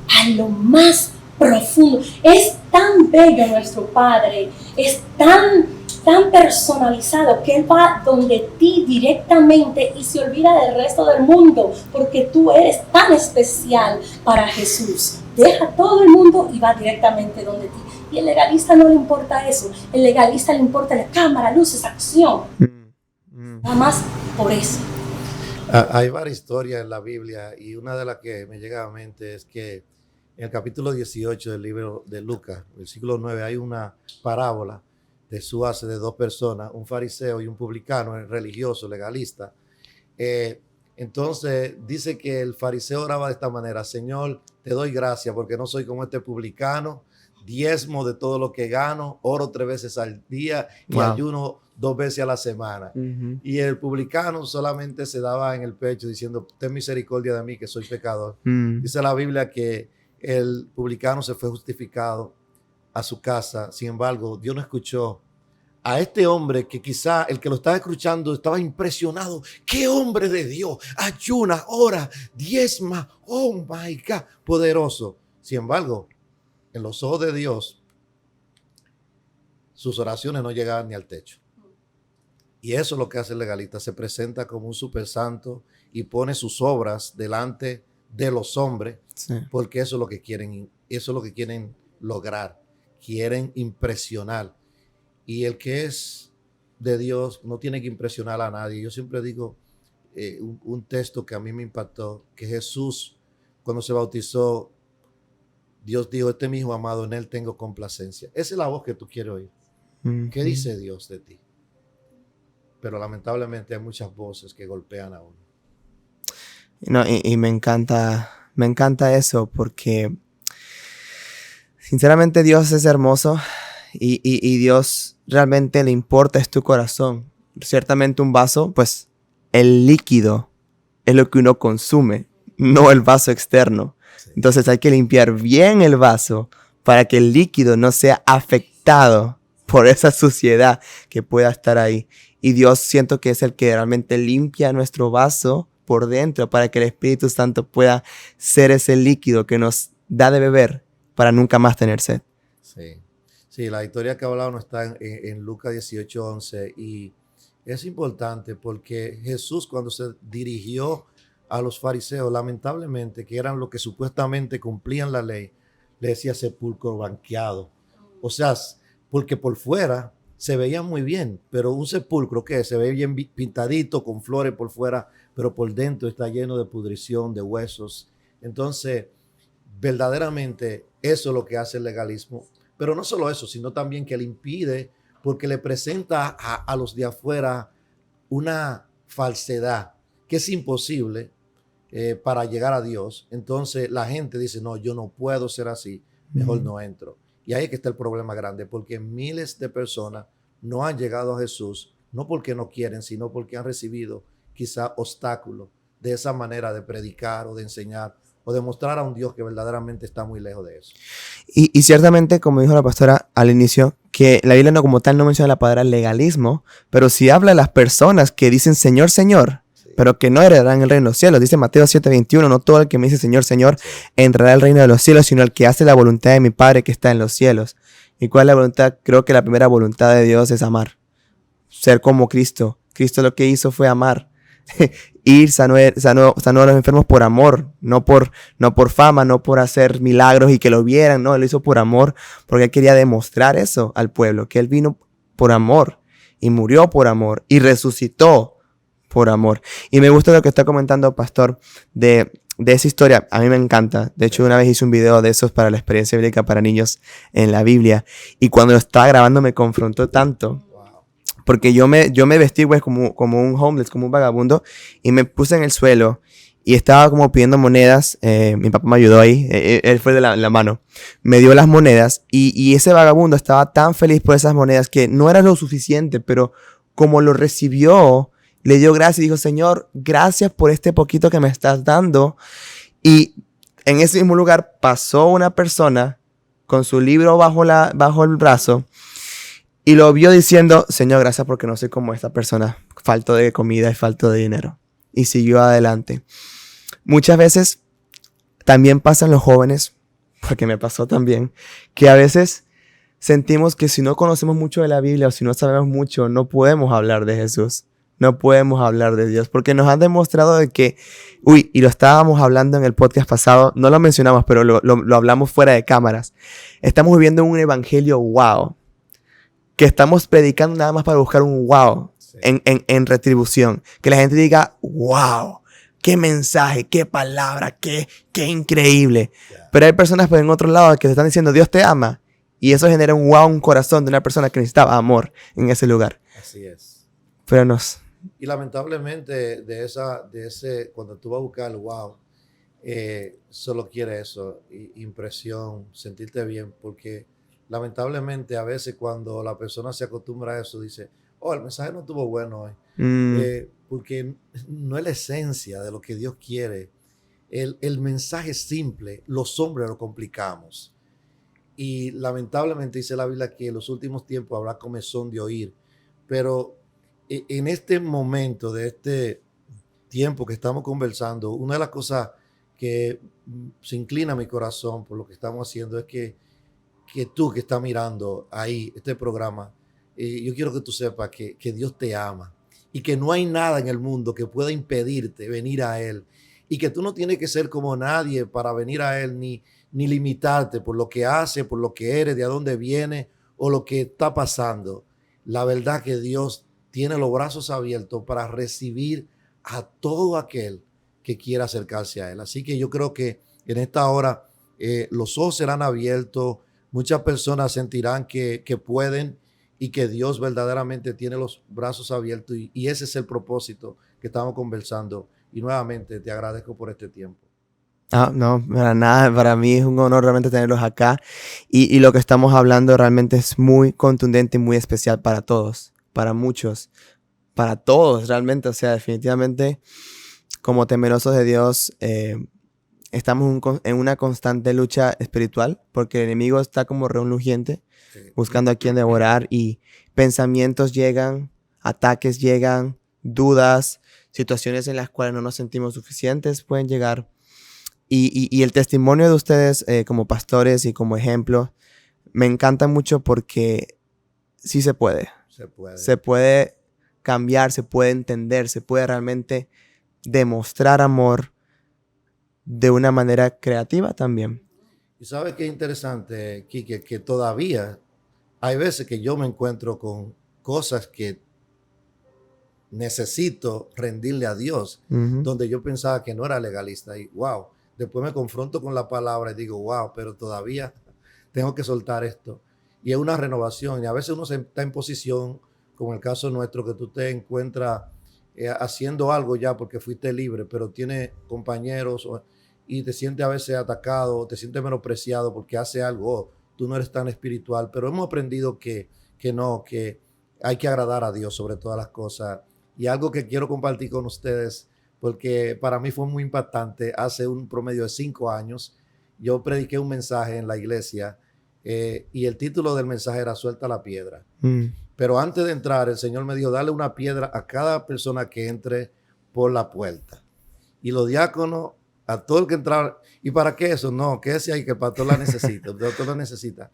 a lo más profundo. Es tan bello nuestro Padre, es tan personalizado que Él va donde ti directamente y se olvida del resto del mundo porque tú eres tan especial para Jesús. Deja todo el mundo y va directamente donde ti. Y el legalista no le importa eso. El legalista le importa la cámara, luces, acción. Nada más por eso. Hay varias historias en la Biblia y una de las que me llega a la mente es que en el capítulo 18 del libro de Lucas, versículo 9, hay una parábola de hace de dos personas, un fariseo y un publicano, religioso, legalista. Entonces dice que el fariseo oraba de esta manera: Señor, te doy gracias porque no soy como este publicano, diezmo de todo lo que gano, oro 3 veces al día y ayuno 2 veces a la semana. Y el publicano solamente se daba en el pecho diciendo: ten misericordia de mí que soy pecador. Dice la Biblia que el publicano se fue justificado a su casa. Sin embargo, Dios no escuchó a este hombre que quizá el que lo estaba escuchando estaba impresionado. ¡Qué hombre de Dios! Ayuna, ora, diezma. ¡Oh, my God! Poderoso. Sin embargo, en los ojos de Dios, sus oraciones no llegaban ni al techo. Y eso es lo que hace el legalista. Se presenta como un super santo y pone sus obras delante de los hombres, porque eso es lo que quieren, eso es lo que quieren lograr. Quieren impresionar. Y el que es de Dios no tiene que impresionar a nadie. Yo siempre digo un texto que a mí me impactó, que Jesús, cuando se bautizó, Dios dijo: este es mi hijo amado, en él tengo complacencia. Esa es la voz que tú quieres oír. ¿Qué dice Dios de ti? Pero lamentablemente hay muchas voces que golpean a uno. No, y me encanta eso, porque sinceramente Dios es hermoso y Dios realmente le importa es tu corazón. Ciertamente un vaso, pues el líquido es lo que uno consume, no el vaso externo. Sí. Entonces hay que limpiar bien el vaso para que el líquido no sea afectado por esa suciedad que pueda estar ahí. Y Dios, siento que es el que realmente limpia nuestro vaso por dentro para que el Espíritu Santo pueda ser ese líquido que nos da de beber para nunca más tener sed. Sí, la historia que hablaba no está en Lucas 18:11 y es importante porque Jesús, cuando se dirigió a los fariseos, lamentablemente, que eran los que supuestamente cumplían la ley, le decía sepulcro blanqueado. O sea, porque por fuera se veía muy bien, pero un sepulcro que se ve bien pintadito con flores por fuera, pero por dentro está lleno de pudrición, de huesos. Entonces, verdaderamente eso es lo que hace el legalismo. Pero no solo eso, sino también que le impide, porque le presenta a los de afuera una falsedad que es imposible para llegar a Dios. Entonces la gente dice: no, yo no puedo ser así, mejor no entro. Y ahí es que está el problema grande, porque miles de personas no han llegado a Jesús, no porque no quieren, sino porque han recibido quizá obstáculos de esa manera de predicar o de enseñar o de mostrar a un Dios que verdaderamente está muy lejos de eso. Y ciertamente, como dijo la pastora al inicio, que la Biblia no como tal no menciona la palabra legalismo, pero sí habla de las personas que dicen Señor, Señor, sí, pero que no heredarán el reino de los cielos. Dice Mateo 7:21, no todo el que me dice Señor, Señor, sí, entrará al reino de los cielos, sino el que hace la voluntad de mi Padre que está en los cielos. ¿Y cuál es la voluntad? Creo que la primera voluntad de Dios es amar. Ser como Cristo. Cristo lo que hizo fue amar. Ir, sanó a los enfermos por amor, no por fama, no por hacer milagros y que lo vieran, no, él lo hizo por amor, porque él quería demostrar eso al pueblo, que él vino por amor y murió por amor y resucitó por amor. Y me gusta lo que está comentando Pastor de esa historia, a mí me encanta. De hecho, una vez hice un video de esos para la experiencia bíblica para niños en la Biblia, y cuando lo estaba grabando me confrontó tanto. Porque yo me vestí pues como un homeless, como un vagabundo, y me puse en el suelo y estaba como pidiendo monedas. Mi papá me ayudó ahí, él fue de la mano, me dio las monedas y ese vagabundo estaba tan feliz por esas monedas que no era lo suficiente, pero como lo recibió, le dio gracias y dijo: Señor, gracias por este poquito que me estás dando. Y en ese mismo lugar pasó una persona con su libro bajo el brazo, y lo vio diciendo: Señor, gracias porque no soy como esta persona, falto de comida y falto de dinero. Y siguió adelante. Muchas veces también pasan los jóvenes porque me pasó también, que a veces sentimos que si no conocemos mucho de la Biblia o si no sabemos mucho, no podemos hablar de Jesús. No podemos hablar de Dios, porque nos han demostrado de que, y lo estábamos hablando en el podcast pasado, no lo mencionamos, pero lo hablamos fuera de cámaras. Estamos viviendo un evangelio wow, que estamos predicando nada más para buscar un wow Sí. en retribución. Que la gente diga, wow, qué mensaje, qué palabra, qué increíble. Ya. Pero hay personas pues, en otro lado que te están diciendo, Dios te ama. Y eso genera un wow, un corazón de una persona que necesitaba amor en ese lugar. Así es. Pero nos... Y lamentablemente cuando tú vas a buscar el wow, solo quiere eso, impresión, sentirte bien, porque lamentablemente a veces cuando la persona se acostumbra a eso, dice, oh, el mensaje no estuvo bueno hoy, porque no es la esencia de lo que Dios quiere. El mensaje simple, los hombres lo complicamos. Y lamentablemente dice la Biblia que en los últimos tiempos habrá comezón de oír, pero en este momento de este tiempo que estamos conversando, una de las cosas que se inclina a mi corazón por lo que estamos haciendo es que tú que estás mirando ahí este programa, yo quiero que tú sepas que Dios te ama y que no hay nada en el mundo que pueda impedirte venir a Él y que tú no tienes que ser como nadie para venir a Él ni limitarte por lo que hace, por lo que eres, de a dónde viene o lo que está pasando. La verdad que Dios tiene los brazos abiertos para recibir a todo aquel que quiera acercarse a Él. Así que yo creo que en esta hora los ojos serán abiertos, muchas personas sentirán que pueden y que Dios verdaderamente tiene los brazos abiertos y ese es el propósito que estamos conversando. Y nuevamente te agradezco por este tiempo. No, para nada, para mí es un honor realmente tenerlos acá y lo que estamos hablando realmente es muy contundente y muy especial para todos, para muchos, para todos realmente, o sea, definitivamente como temerosos de Dios estamos en una constante lucha espiritual porque el enemigo está como reluciente buscando a quien devorar y pensamientos llegan, ataques llegan, dudas, situaciones en las cuales no nos sentimos suficientes pueden llegar. Y el testimonio de ustedes como pastores y como ejemplo me encanta mucho porque sí se puede. Se puede. Se puede cambiar, se puede entender, se puede realmente demostrar amor de una manera creativa también. Y sabes qué interesante, Quique, que todavía hay veces que yo me encuentro con cosas que necesito rendirle a Dios, donde yo pensaba que no era legalista y wow. Después me confronto con la palabra y digo, wow, pero todavía tengo que soltar esto. Y es una renovación. Y a veces uno está en posición, como el caso nuestro, que tú te encuentras haciendo algo ya porque fuiste libre, pero tienes compañeros y te sientes a veces atacado, te sientes menospreciado porque hace algo, tú no eres tan espiritual. Pero hemos aprendido que hay que agradar a Dios sobre todas las cosas. Y algo que quiero compartir con ustedes, porque para mí fue muy impactante. Hace un promedio de 5 años, yo prediqué un mensaje en la iglesia y el título del mensaje era Suelta la piedra. Pero antes de entrar, el Señor me dijo, dale una piedra a cada persona que entre por la puerta. Y los diáconos, a todo el que entraba, ¿y para qué eso? No, quédese ahí que el pastor la necesita, el pastor la necesita.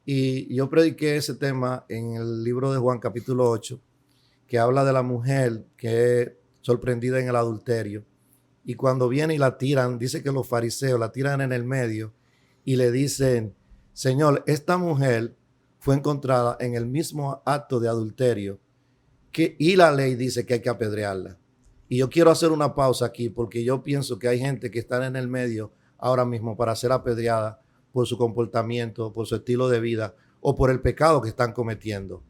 Y yo prediqué ese tema en el libro de Juan capítulo 8, que habla de la mujer que es sorprendida en el adulterio. Y cuando viene y la tiran, dice que los fariseos la tiran en el medio y le dicen, Señor, esta mujer fue encontrada en el mismo acto de adulterio y la ley dice que hay que apedrearla. Y yo quiero hacer una pausa aquí porque yo pienso que hay gente que está en el medio ahora mismo para ser apedreada por su comportamiento, por su estilo de vida o por el pecado que están cometiendo.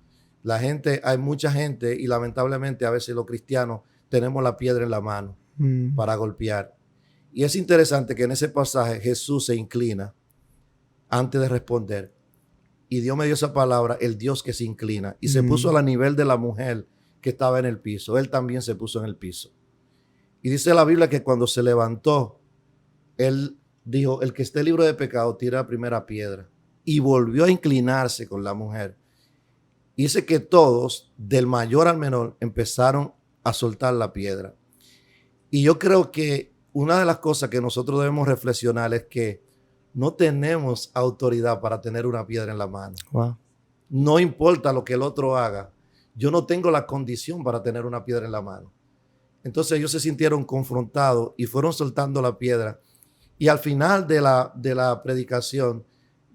Hay mucha gente y lamentablemente a veces los cristianos tenemos la piedra en la mano para golpear. Y es interesante que en ese pasaje Jesús se inclina antes de responder. Y Dios me dio esa palabra, el Dios que se inclina. Y se puso a nivel de la mujer que estaba en el piso. Él también se puso en el piso. Y dice la Biblia que cuando se levantó, él dijo, el que esté libre de pecado, tira la primera piedra. Y volvió a inclinarse con la mujer. Y dice que todos, del mayor al menor, empezaron a soltar la piedra. Y yo creo que una de las cosas que nosotros debemos reflexionar es que no tenemos autoridad para tener una piedra en la mano. Wow. No importa lo que el otro haga, yo no tengo la condición para tener una piedra en la mano. Entonces ellos se sintieron confrontados y fueron soltando la piedra. Y al final de la predicación,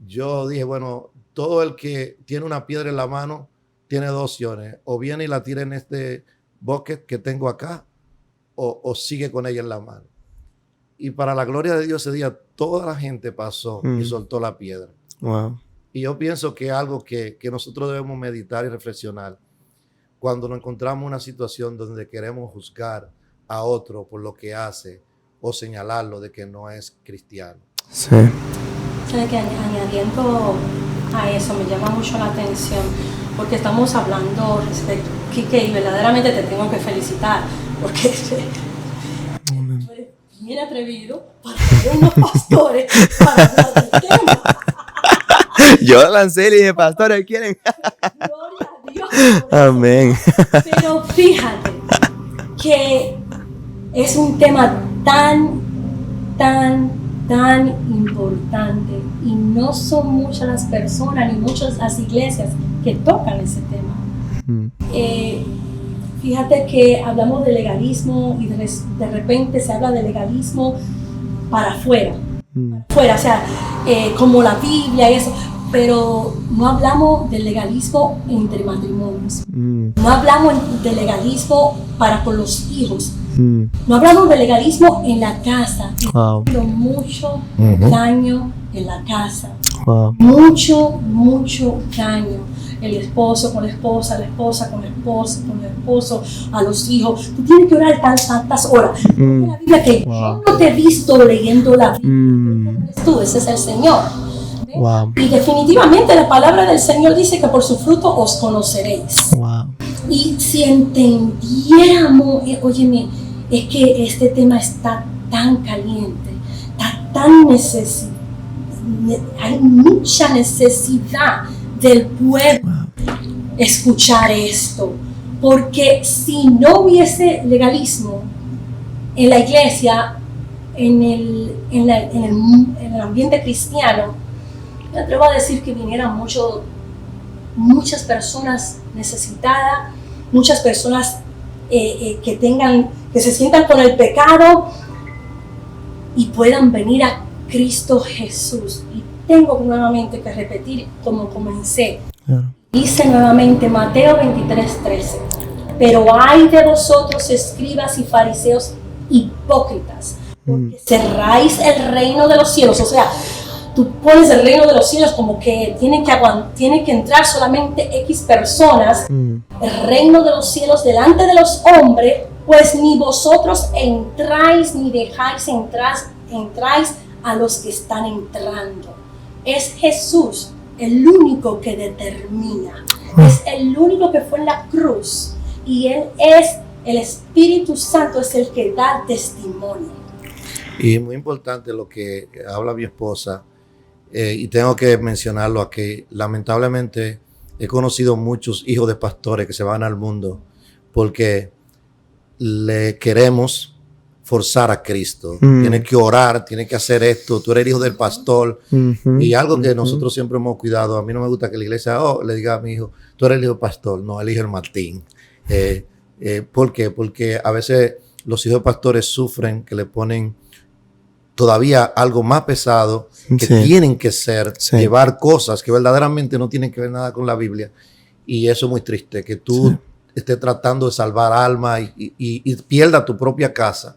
yo dije, bueno, todo el que tiene una piedra en la mano tiene dos opciones. O viene y la tira en este bucket que tengo acá, o sigue con ella en la mano. Y para la gloria de Dios ese día, toda la gente pasó y soltó la piedra. Wow. Y yo pienso que es algo que nosotros debemos meditar y reflexionar cuando nos encontramos en una situación donde queremos juzgar a otro por lo que hace o señalarlo de que no es cristiano. Sí. ¿Sabe que añadiendo a eso me llama mucho la atención? Porque estamos hablando respecto, Quique, y verdaderamente te tengo que felicitar, porque bien atrevido para tener unos pastores para hablar del tema. Yo lancé y le dije, pastores, ¿quieren? Gloria a Dios. Amén. Pero fíjate que es un tema tan importante y no son muchas las personas ni muchas las iglesias que tocan ese tema. Fíjate que hablamos de legalismo y de repente se habla de legalismo para afuera, o sea, como la Biblia y eso, pero no hablamos del legalismo entre matrimonios, no hablamos de legalismo para con los hijos, no hablamos de legalismo en la casa. Wow. Mucho daño en la casa, Wow. mucho daño. El esposo con la esposa, la esposa con el esposo, a los hijos. Tú tienes que orar tantas horas. Porque la Biblia que yo no te he visto leyendo la Biblia. Tú, ese es el Señor. Wow. Y definitivamente la palabra del Señor dice que por su fruto os conoceréis. Wow. Y si entendiéramos, óyeme, es que este tema está tan caliente, está tan necesario. Hay mucha necesidad del pueblo escuchar esto, porque si no hubiese legalismo en la iglesia, en el ambiente cristiano, me atrevo a decir que vinieran muchas personas necesitadas, muchas personas que se sientan con el pecado y puedan venir a Cristo Jesús. Y tengo nuevamente que repetir como comencé. Dice nuevamente Mateo 23:13. Pero ay de vosotros, escribas y fariseos hipócritas, porque cerráis el reino de los cielos. O sea, tú pones el reino de los cielos como que tienen que entrar solamente X personas. El reino de los cielos delante de los hombres, pues ni vosotros entráis ni dejáis entráis a los que están entrando. Es Jesús el único que determina. Es el único que fue en la cruz. Y Él es el Espíritu Santo, es el que da testimonio. Y muy importante lo que habla mi esposa, y tengo que mencionarlo aquí. Lamentablemente he conocido muchos hijos de pastores que se van al mundo porque le queremos forzar a Cristo. Tienes que orar, tienes que hacer esto, tú eres el hijo del pastor. Y algo que nosotros siempre hemos cuidado, a mí no me gusta que la iglesia le diga a mi hijo, tú eres el hijo del pastor. No, el hijo del Martín. ¿Por qué? Porque a veces los hijos de pastores sufren que le ponen todavía algo más pesado, que tienen que ser, llevar cosas que verdaderamente no tienen que ver nada con la Biblia. Y eso es muy triste, que tú estés tratando de salvar almas y pierda tu propia casa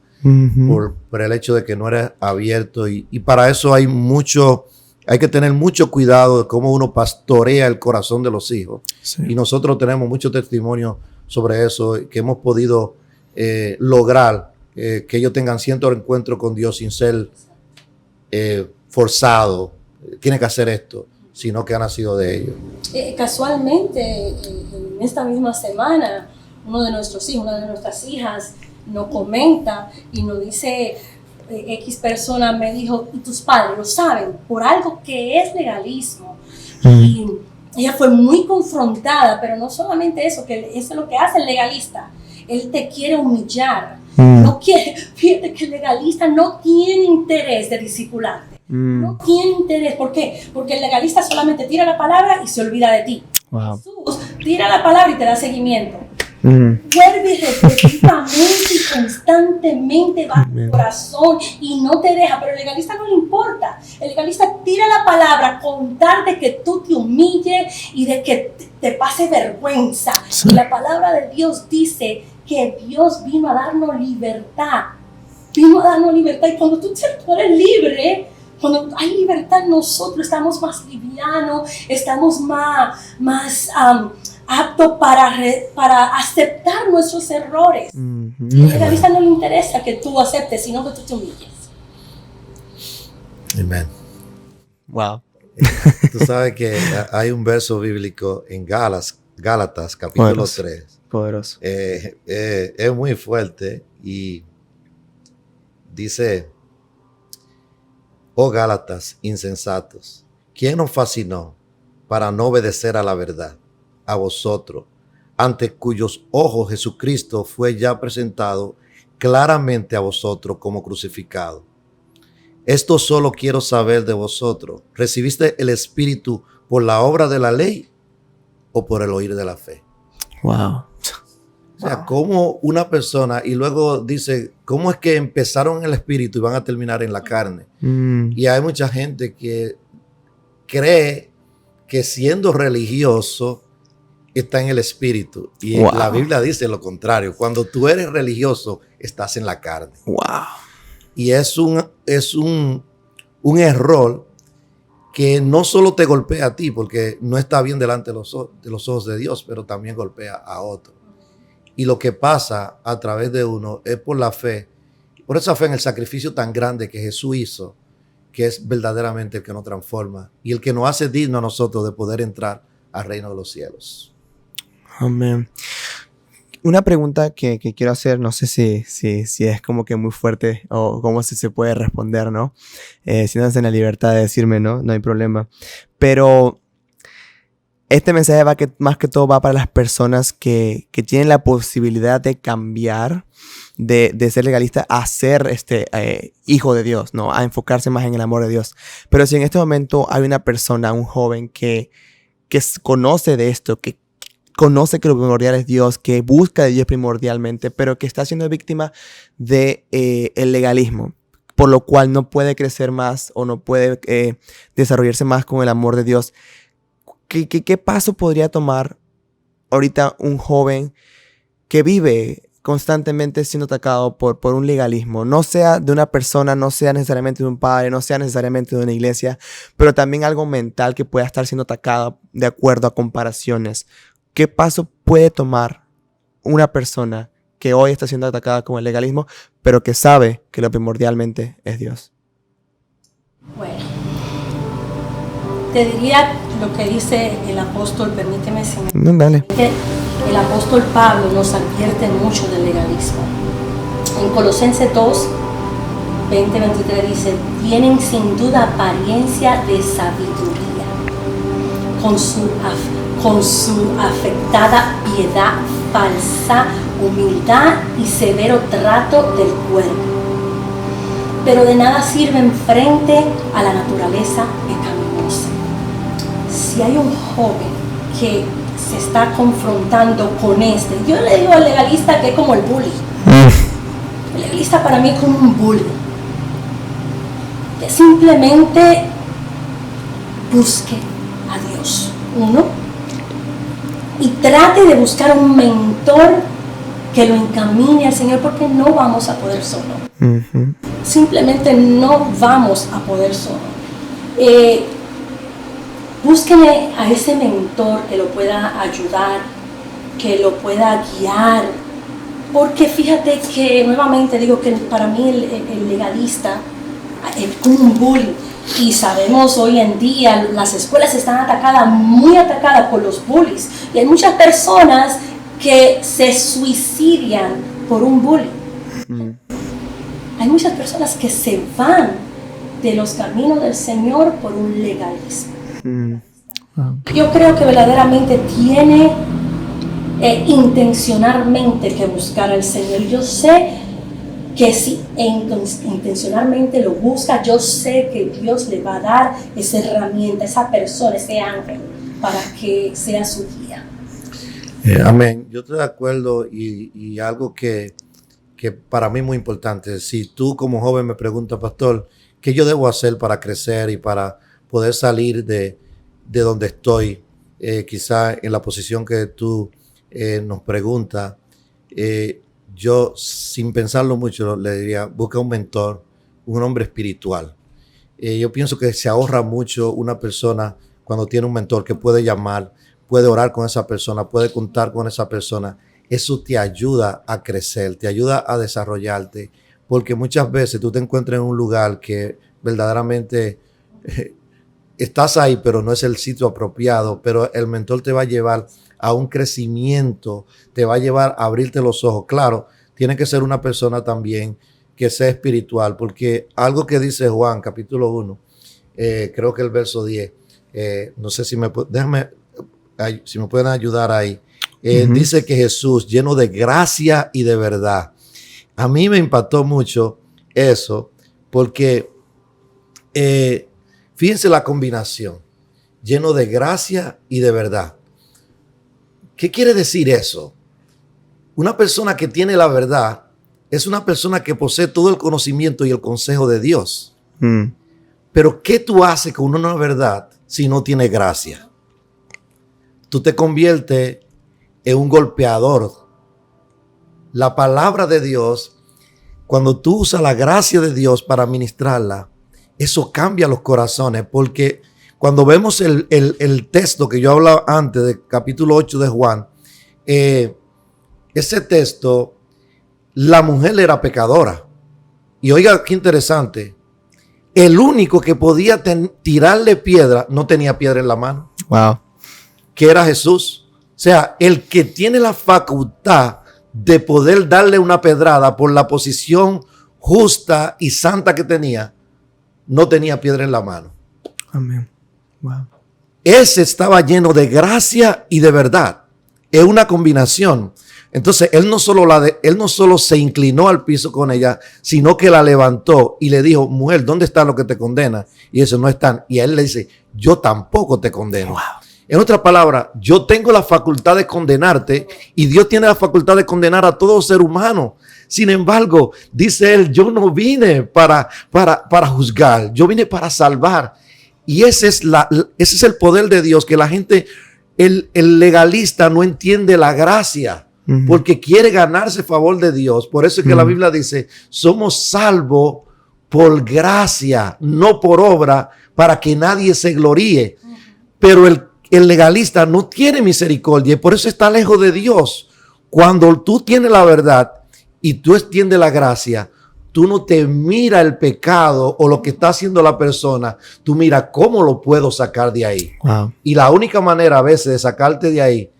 por el hecho de que no eres abierto. Y para eso hay que tener mucho cuidado de cómo uno pastorea el corazón de los hijos. Y nosotros tenemos mucho testimonio sobre eso, que hemos podido lograr que ellos tengan cierto encuentro con Dios sin ser forzado. Tiene que hacer esto, sino que ha nacido de ellos. Casualmente, en esta misma semana, uno de nuestros hijos, una de nuestras hijas, nos comenta y nos dice, X persona me dijo, y tus padres lo saben, por algo que es legalismo. Y ella fue muy confrontada, pero no solamente eso, que eso es lo que hace el legalista. Él te quiere humillar. No quiere, fíjate que el legalista no tiene interés de discipularte. No tiene interés. ¿Por qué? Porque el legalista solamente tira la palabra y se olvida de ti. Wow. Jesús tira la palabra y te da seguimiento. Mm. Vuelve repetidamente y constantemente va a tu corazón y no te deja, pero el legalista no le importa. El legalista tira la palabra con tal de que tú te humilles y de que te pase vergüenza. Sí. Y la palabra de Dios dice que Dios vino a darnos libertad. Vino a darnos libertad, y cuando tú eres libre, cuando hay libertad, nosotros estamos más livianos, estamos más aptos para aceptar nuestros errores. Mm-hmm. Al legalista no le interesa que tú aceptes, sino que tú te humilles. Amén. Wow. Tú sabes que hay un verso bíblico en Gálatas capítulo Poderoso. 3. Poderoso. Es muy fuerte y dice: oh Gálatas insensatos, ¿quién os fascinó para no obedecer a la verdad? A vosotros, ante cuyos ojos Jesucristo fue ya presentado claramente a vosotros como crucificado. Esto solo quiero saber de vosotros: ¿recibiste el Espíritu por la obra de la ley o por el oír de la fe? Wow. O sea, como una persona, y luego dice, ¿cómo es que empezaron en el Espíritu y van a terminar en la carne? Mm. Y hay mucha gente que cree que siendo religioso está en el Espíritu. Y Wow. la Biblia dice lo contrario. Cuando tú eres religioso, estás en la carne. Wow. Y es un error que no solo te golpea a ti, porque no está bien delante de los ojos de Dios, pero también golpea a otros. Y lo que pasa a través de uno es por la fe, por esa fe en el sacrificio tan grande que Jesús hizo, que es verdaderamente el que nos transforma y el que nos hace digno a nosotros de poder entrar al reino de los cielos. Amén. Una pregunta que quiero hacer, no sé si es como que muy fuerte o cómo se puede responder, ¿no? Siéntanse en la libertad de decirme, ¿no? No hay problema. Pero este mensaje más que todo va para las personas que tienen la posibilidad de cambiar de ser legalista a ser hijo de Dios, ¿no? A enfocarse más en el amor de Dios. Pero si en este momento hay una persona, un joven que conoce de esto, que conoce que lo primordial es Dios, que busca de Dios primordialmente, pero que está siendo víctima de el legalismo, por lo cual no puede crecer más o no puede desarrollarse más con el amor de Dios. ¿Qué paso podría tomar ahorita un joven que vive constantemente siendo atacado por un legalismo? No sea de una persona, no sea necesariamente de un padre, no sea necesariamente de una iglesia, pero también algo mental que pueda estar siendo atacado de acuerdo a comparaciones. ¿Qué paso puede tomar una persona que hoy está siendo atacada con el legalismo, pero que sabe que lo primordialmente es Dios? Bueno, te diría lo que dice el apóstol, permíteme si me... No, dale. El apóstol Pablo nos advierte mucho del legalismo. En Colosenses 2, 20-23 dice: tienen sin duda apariencia de sabiduría, con su afectada piedad, falsa humildad y severo trato del cuerpo, pero de nada sirven frente a la naturaleza pecaminosa. Si hay un joven que se está confrontando con yo le digo al legalista que es como el bully. El legalista para mí es como un bully, que simplemente busque a Dios, y trate de buscar un mentor que lo encamine al Señor, porque no vamos a poder solo. Uh-huh. Simplemente no vamos a poder solo. Búsquenle a ese mentor que lo pueda ayudar, que lo pueda guiar, porque fíjate que nuevamente digo que para mí el legalista es como un bully. Y sabemos hoy en día las escuelas están muy atacadas por los bullies, y hay muchas personas que se suicidan por un bully. Hay muchas personas que se van de los caminos del Señor por un legalismo. Yo creo que verdaderamente tiene intencionalmente que buscar al Señor. Yo sé que si intencionalmente lo busca, yo sé que Dios le va a dar esa herramienta, esa persona, ese ángel, para que sea su guía. Amén. Yo estoy de acuerdo y algo que para mí es muy importante. Si tú como joven me preguntas, pastor, ¿qué yo debo hacer para crecer y para poder salir de donde estoy? Quizá en la posición que tú nos preguntas, yo sin pensarlo mucho le diría, busca un mentor, un hombre espiritual. Yo pienso que se ahorra mucho una persona cuando tiene un mentor que puede llamar, puede orar con esa persona, puede contar con esa persona. Eso te ayuda a crecer, te ayuda a desarrollarte, porque muchas veces tú te encuentras en un lugar que verdaderamente estás ahí, pero no es el sitio apropiado, pero el mentor te va a llevar a un crecimiento, te va a llevar a abrirte los ojos. Claro, tiene que ser una persona también que sea espiritual, porque algo que dice Juan, capítulo 1, creo que el verso 10, no sé si me pueden ayudar ahí. Dice que Jesús, lleno de gracia y de verdad. A mí me impactó mucho eso, porque fíjense la combinación, lleno de gracia y de verdad. ¿Qué quiere decir eso? Una persona que tiene la verdad es una persona que posee todo el conocimiento y el consejo de Dios. Pero ¿qué tú haces con una verdad si no tienes gracia? Tú te conviertes en un golpeador. La palabra de Dios, cuando tú usas la gracia de Dios para ministrarla, eso cambia los corazones, porque cuando vemos el texto que yo hablaba antes del capítulo 8 de Juan, ese texto, la mujer era pecadora. Y oiga qué interesante, el único que podía tirarle piedra no tenía piedra en la mano. Wow. Que era Jesús. O sea, el que tiene la facultad de poder darle una pedrada por la posición justa y santa que tenía, no tenía piedra en la mano. Amén. Wow. Ese estaba lleno de gracia y de verdad. Es una combinación. Entonces, él no solo se inclinó al piso con ella, sino que la levantó y le dijo, mujer, ¿dónde están los que te condenan? Y eso no están. Y a él le dice, yo tampoco te condeno. Wow. En otras palabras, yo tengo la facultad de condenarte y Dios tiene la facultad de condenar a todo ser humano. Sin embargo, dice él, yo no vine para juzgar, yo vine para salvar. Y ese es el poder de Dios, que la gente, el legalista no entiende la gracia, porque quiere ganarse favor de Dios. Por eso es que la Biblia dice, somos salvos por gracia, no por obra, para que nadie se gloríe. Pero el legalista no tiene misericordia y por eso está lejos de Dios. Cuando tú tienes la verdad y tú extiendes la gracia, tú no te mira el pecado o lo que está haciendo la persona, tú mira cómo lo puedo sacar de ahí. Wow. Y la única manera a veces de sacarte de ahí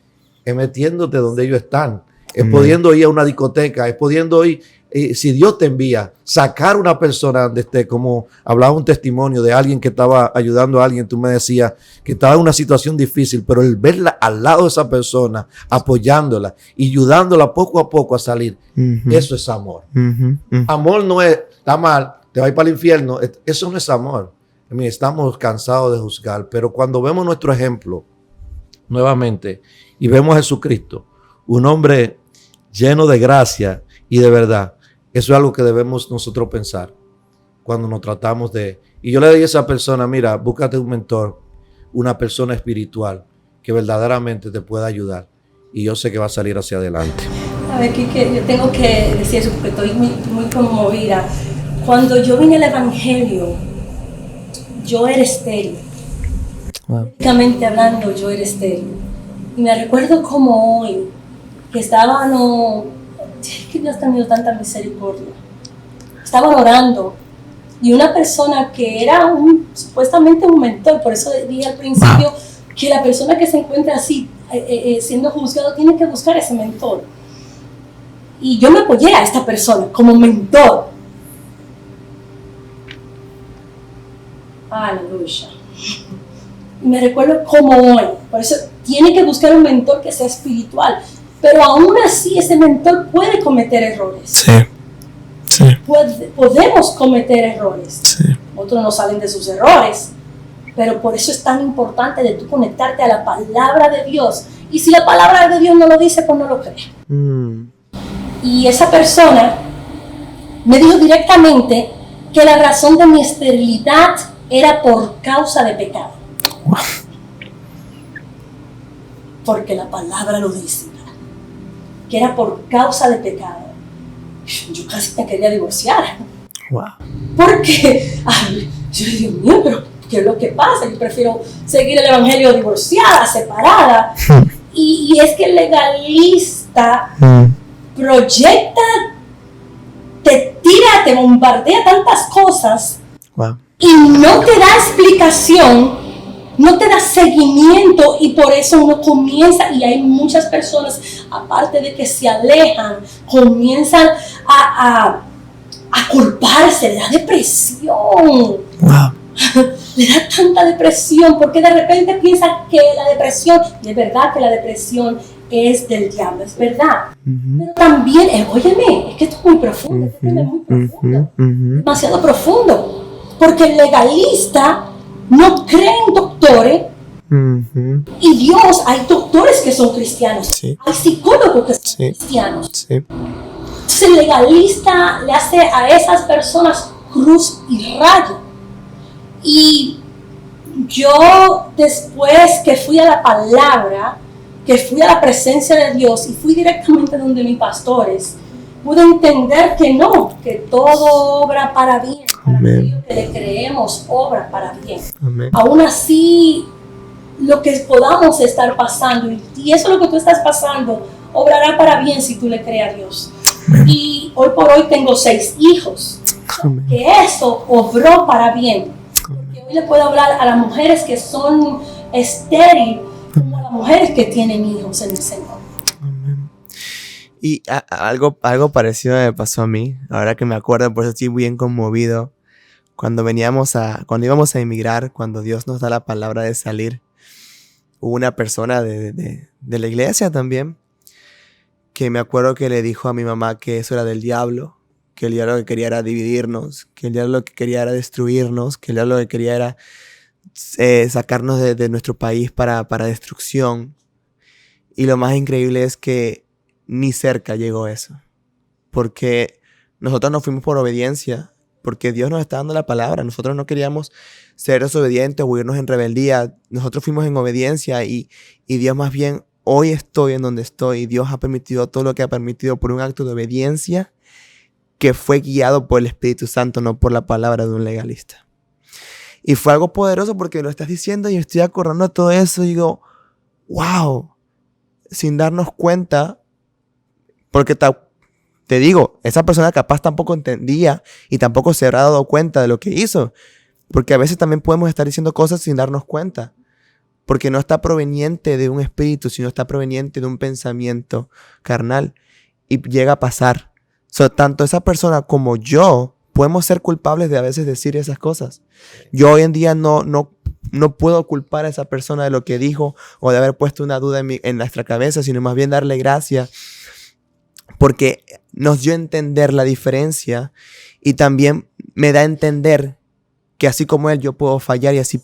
es metiéndote donde ellos están, es pudiendo ir a una discoteca, es pudiendo ir, si Dios te envía, sacar una persona donde esté, como hablaba un testimonio de alguien que estaba ayudando a alguien, tú me decías que estaba en una situación difícil, pero el verla al lado de esa persona, apoyándola y ayudándola poco a poco a salir, eso es amor. Amor no es, está mal, te va a ir para el infierno, eso no es amor. Estamos cansados de juzgar, pero cuando vemos nuestro ejemplo nuevamente y vemos a Jesucristo, un hombre lleno de gracia y de verdad, eso es algo que debemos nosotros pensar cuando nos tratamos de... Y yo le digo a esa persona, mira, búscate un mentor, una persona espiritual que verdaderamente te pueda ayudar. Y yo sé que va a salir hacia adelante. A ver, Quique, yo tengo que decir eso porque estoy muy conmovida. Cuando yo vine al Evangelio, yo era estéril. Bíblicamente hablando, yo era estéril. Y me recuerdo como hoy, que estaban... que Dios ha tenido tanta misericordia. Estaban orando y una persona que era supuestamente un mentor, por eso dije al principio que la persona que se encuentra así siendo juzgado tiene que buscar ese mentor. Y yo me apoyé a esta persona como mentor. Aleluya. Y me recuerdo como hoy, por eso tiene que buscar un mentor que sea espiritual. Pero aún así ese mentor puede cometer errores. Sí. podemos cometer errores. Sí. Otros no salen de sus errores. Pero por eso es tan importante de tú conectarte a la palabra de Dios. Y si la palabra de Dios no lo dice, pues no lo crees. Y esa persona me dijo directamente que la razón de mi esterilidad era por causa de pecado. Wow. Porque la palabra lo dice, que era por causa de pecado. Yo casi me quería divorciar. Wow. Porque, ay, yo Dios mío, pero ¿qué es lo que pasa? Yo prefiero seguir el evangelio divorciada, separada. Y es que el legalista proyecta, te tira, te bombardea tantas cosas. Wow. Y no te da explicación, no te da seguimiento, y por eso uno comienza, y hay muchas personas, aparte de que se alejan, comienzan a culparse, le da depresión. Wow. Le da tanta depresión, porque de repente piensan que la depresión, de verdad que la depresión es del diablo, es verdad. Pero también, óyeme, es que esto es muy profundo, este tema es muy profundo, demasiado profundo. Porque el legalista no cree en doctores, y Dios, hay doctores que son cristianos, Sí. hay psicólogos que son Sí. cristianos. Sí. Entonces el legalista le hace a esas personas cruz y rayo. Y yo, después que fui a la palabra, que fui a la presencia de Dios y fui directamente donde mis pastores, pude entender que no, que todo obra para bien, para Amén. aquello que le creemos obra para bien. Amén. Aún así, lo que podamos estar pasando, y eso es lo que tú estás pasando, obrará para bien si tú le crees a Dios. Y hoy por hoy tengo 6 hijos, Amén. que eso obró para bien. Porque hoy le puedo hablar a las mujeres que son estériles, como a las mujeres que tienen hijos en el Señor. Amén. Y algo parecido me pasó a mí, ahora que me acuerdo, por eso estoy bien conmovido. Cuando íbamos a emigrar, cuando Dios nos da la palabra de salir, hubo una persona de la iglesia también, que me acuerdo que le dijo a mi mamá que eso era del diablo, que el diablo lo que quería era dividirnos, que el diablo lo que quería era destruirnos, que el diablo lo que quería era sacarnos de nuestro país para destrucción. Y lo más increíble es que ni cerca llegó eso, porque nosotros nos fuimos por obediencia, porque Dios nos está dando la palabra. Nosotros no queríamos ser desobedientes o irnos en rebeldía. Nosotros fuimos en obediencia y Dios más bien, hoy estoy en donde estoy. Dios ha permitido todo lo que ha permitido por un acto de obediencia que fue guiado por el Espíritu Santo, no por la palabra de un legalista. Y fue algo poderoso porque lo estás diciendo y estoy acordando de todo eso y digo, wow, sin darnos cuenta, porque te digo, esa persona capaz tampoco entendía y tampoco se habrá dado cuenta de lo que hizo, porque a veces también podemos estar diciendo cosas sin darnos cuenta, porque no está proveniente de un espíritu, sino está proveniente de un pensamiento carnal y llega a pasar. Tanto esa persona como yo podemos ser culpables de a veces decir esas cosas. Yo hoy en día no puedo culpar a esa persona de lo que dijo o de haber puesto una duda en nuestra cabeza, sino más bien darle gracias porque nos dio a entender la diferencia y también me da a entender que así como él yo puedo fallar y así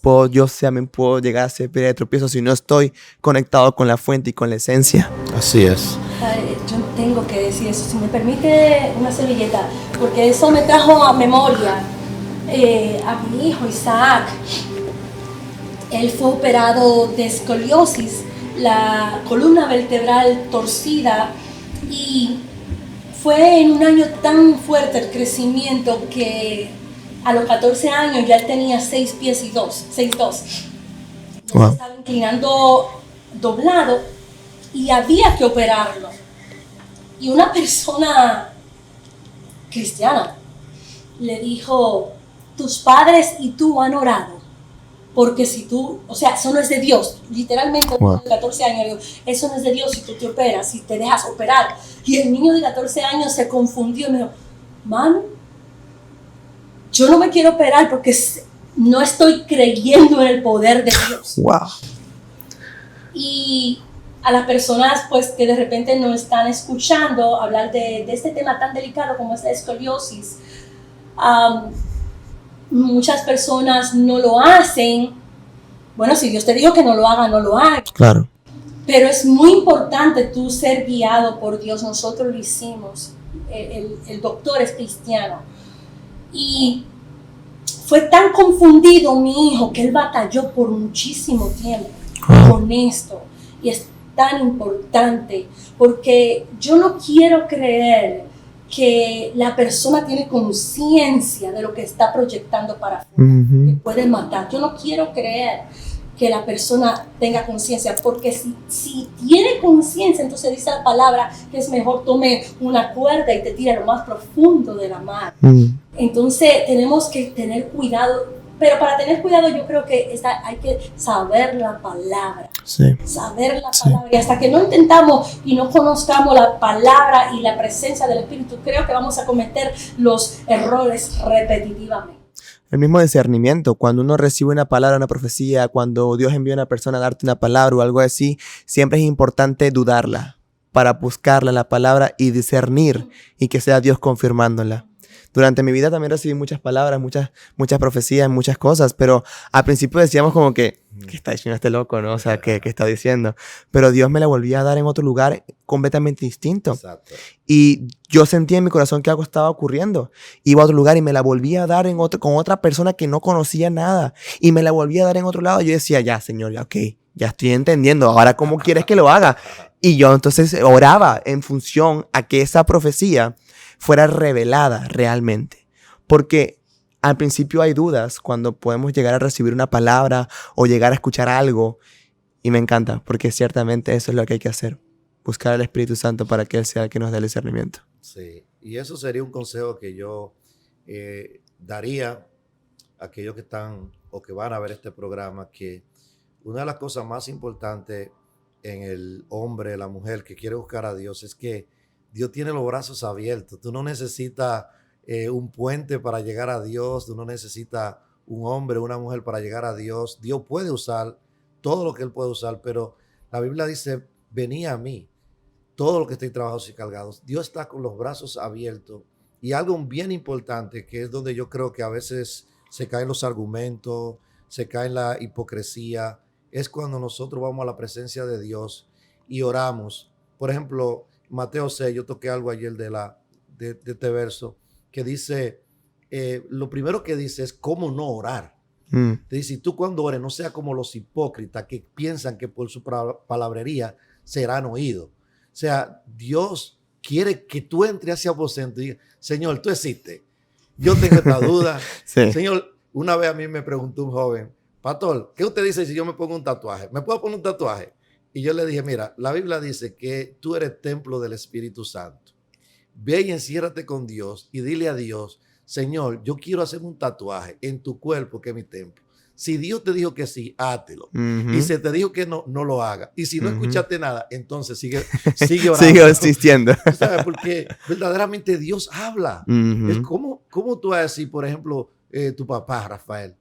también puedo llegar a ser piedra de tropiezo si no estoy conectado con la fuente y con la esencia. Así es. Yo tengo que decir eso, si me permite una servilleta, porque eso me trajo a memoria a mi hijo Isaac. Él fue operado de escoliosis, la columna vertebral torcida, y fue en un año tan fuerte el crecimiento que a los 14 años ya él tenía 6 pies y 6'2". Wow. Estaba inclinando doblado y había que operarlo. Y una persona cristiana le dijo, tus padres y tú han orado, porque si tú, o sea, eso no es de Dios, literalmente. Wow. De 14 años, digo, eso no es de Dios si tú te operas, si te dejas operar. Y el niño de 14 años se confundió y me dijo, mami, yo no me quiero operar porque no estoy creyendo en el poder de Dios. Wow. Y a las personas pues que de repente no están escuchando hablar de este tema tan delicado como es la escoliosis, Muchas personas no lo hacen. Bueno, si Dios te dijo que no lo haga, no lo haga. Claro. Pero es muy importante tú ser guiado por Dios. Nosotros lo hicimos. El doctor es cristiano. Y fue tan confundido mi hijo que él batalló por muchísimo tiempo con esto. Y es tan importante porque yo no quiero creer que la persona tiene conciencia de lo que está proyectando para afuera, que puede matar. Yo no quiero creer que la persona tenga conciencia, porque si tiene conciencia, entonces dice la palabra que es mejor tome una cuerda y te tire a lo más profundo de la mar. Entonces tenemos que tener cuidado, pero para tener cuidado yo creo que hay que saber la palabra. Sí. Saber la palabra. Y hasta que no intentamos y no conozcamos la palabra y la presencia del Espíritu, creo que vamos a cometer los errores repetitivamente. El mismo discernimiento, cuando uno recibe una palabra, una profecía, cuando Dios envía a una persona a darte una palabra o algo así, siempre es importante dudarla para buscarla, la palabra, y discernir y que sea Dios confirmándola. Durante mi vida también recibí muchas palabras, muchas profecías, muchas cosas, pero al principio decíamos como que, ¿qué está diciendo este loco, no? O sea, ¿qué está diciendo? Pero Dios me la volvía a dar en otro lugar completamente distinto. Exacto. Y yo sentía en mi corazón que algo estaba ocurriendo. Iba a otro lugar y me la volvía a dar con otra persona que no conocía nada. Y me la volvía a dar en otro lado. Yo decía, ya, Señor, ya, ok, ya estoy entendiendo. Ahora, ¿cómo quieres que lo haga? Y yo entonces oraba en función a que esa profecía fuera revelada realmente. Porque al principio hay dudas cuando podemos llegar a recibir una palabra o llegar a escuchar algo. Y me encanta, porque ciertamente eso es lo que hay que hacer. Buscar al Espíritu Santo para que Él sea el que nos dé el discernimiento. Sí, y eso sería un consejo que yo daría a aquellos que están o que van a ver este programa, que una de las cosas más importantes en el hombre, la mujer que quiere buscar a Dios, es que Dios tiene los brazos abiertos. Tú no necesitas un puente para llegar a Dios, tú no necesitas un hombre o una mujer para llegar a Dios. Dios puede usar todo lo que Él puede usar, pero la Biblia dice, venid a mí, todo lo que estéis trabajados y cargados. Dios está con los brazos abiertos. Y algo bien importante, que es donde yo creo que a veces se caen los argumentos, se cae la hipocresía, es cuando nosotros vamos a la presencia de Dios y oramos. Por ejemplo, Mateo 6, yo toqué algo ayer de este verso, que dice, lo primero que dice es cómo no orar. Te dice, tú cuando ores no seas como los hipócritas que piensan que por su palabrería serán oídos. O sea, Dios quiere que tú entres hacia aposento y digas, Señor, tú existes. Yo tengo esta duda. Sí. Señor, una vez a mí me preguntó un joven, pastor, ¿qué usted dice si yo me pongo un tatuaje? ¿Me puedo poner un tatuaje? Y yo le dije, mira, la Biblia dice que tú eres templo del Espíritu Santo. Ve y enciérrate con Dios y dile a Dios, Señor, yo quiero hacer un tatuaje en tu cuerpo que es mi templo. Si Dios te dijo que sí, hátelo. Y si te dijo que no, no lo haga. Y si no escuchaste nada, entonces sigue orando. Sigue existiendo. ¿Sabes? Porque verdaderamente Dios habla. Es como tú vas a decir, por ejemplo, tu papá, Rafael.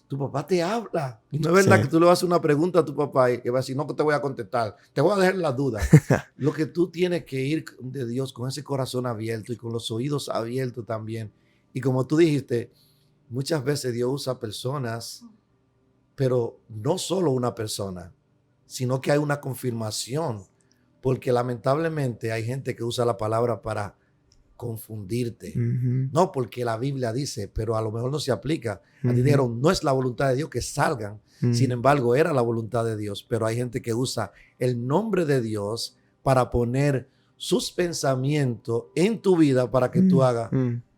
Tu papá te habla. Y no es verdad que tú le vas a hacer una pregunta a tu papá y que va a decir, no, que te voy a contestar. Te voy a dejar la duda. Lo que tú tienes que ir de Dios con ese corazón abierto y con los oídos abiertos también. Y como tú dijiste, muchas veces Dios usa personas, pero no solo una persona, sino que hay una confirmación, porque lamentablemente hay gente que usa la palabra para confundirte. No porque la Biblia dice, pero a lo mejor no se aplica. A ti dijeron, no es la voluntad de Dios que salgan. Sin embargo, era la voluntad de Dios, pero hay gente que usa el nombre de Dios para poner sus pensamientos en tu vida para que tú hagas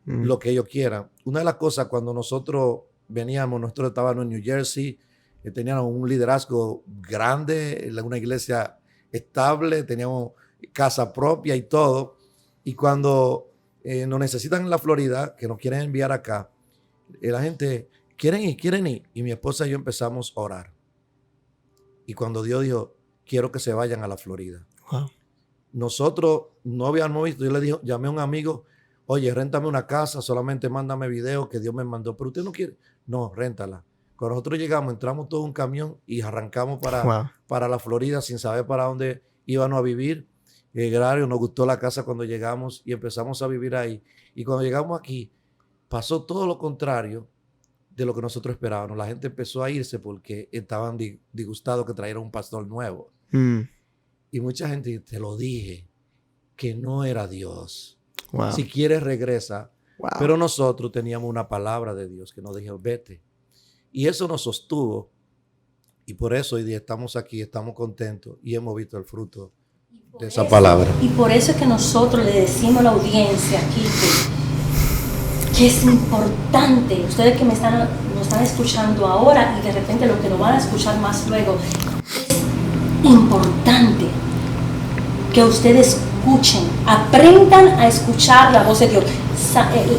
lo que ellos quieran. Una de las cosas, cuando nosotros estábamos en New Jersey, teníamos un liderazgo grande, una iglesia estable, teníamos casa propia y todo. Y cuando nos necesitan en la Florida, que nos quieren enviar acá, la gente quieren ir. Y mi esposa y yo empezamos a orar. Y cuando Dios dijo, quiero que se vayan a la Florida. Wow. Nosotros no habíamos visto. Yo le dije, llamé a un amigo, oye, réntame una casa, solamente mándame video que Dios me mandó. Pero usted no quiere. No, réntala. Cuando nosotros llegamos, entramos todo un camión y arrancamos para la Florida sin saber para dónde íbamos a vivir. Grario, nos gustó la casa cuando llegamos y empezamos a vivir ahí. Y cuando llegamos aquí, pasó todo lo contrario de lo que nosotros esperábamos. La gente empezó a irse porque estaban disgustados que trajeran un pastor nuevo. Y mucha gente, te lo dije, que no era Dios. Wow. Si quieres, regresa. Wow. Pero nosotros teníamos una palabra de Dios que nos dijo, vete. Y eso nos sostuvo. Y por eso hoy día estamos aquí, estamos contentos y hemos visto el fruto de esa palabra. Y por eso es que nosotros le decimos a la audiencia aquí que es importante, ustedes que nos están escuchando ahora y de repente lo que nos van a escuchar más luego, es importante que ustedes escuchen, aprendan a escuchar la voz de Dios.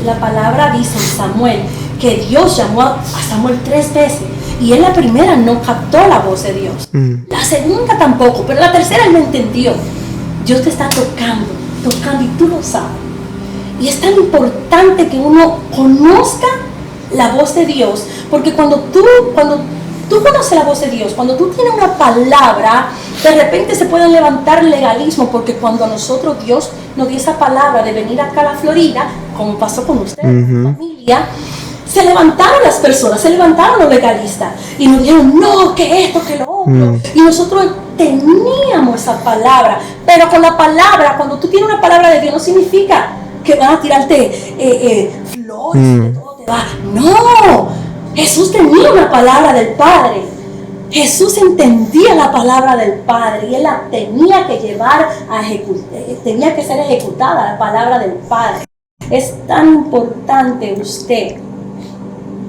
La palabra dice en Samuel que Dios llamó a Samuel 3 veces y en la primera no captó la voz de Dios. La segunda tampoco, pero la tercera él no entendió. Dios te está tocando y tú lo sabes. Y es tan importante que uno conozca la voz de Dios, porque cuando tú conoces la voz de Dios, cuando tú tienes una palabra, de repente se puede levantar legalismo, porque cuando a nosotros Dios nos dio esa palabra de venir acá a la Florida, como pasó con ustedes, con la familia, se levantaron las personas, se levantaron los legalistas y nos dijeron, no, que esto, que lo otro. Y nosotros teníamos esa palabra, pero con la palabra, cuando tú tienes una palabra de Dios, no significa que van a tirarte flores, que todo te va. No, Jesús tenía una palabra del Padre. Jesús entendía la palabra del Padre y él la tenía que llevar a ejecutar, tenía que ser ejecutada la palabra del Padre. Es tan importante usted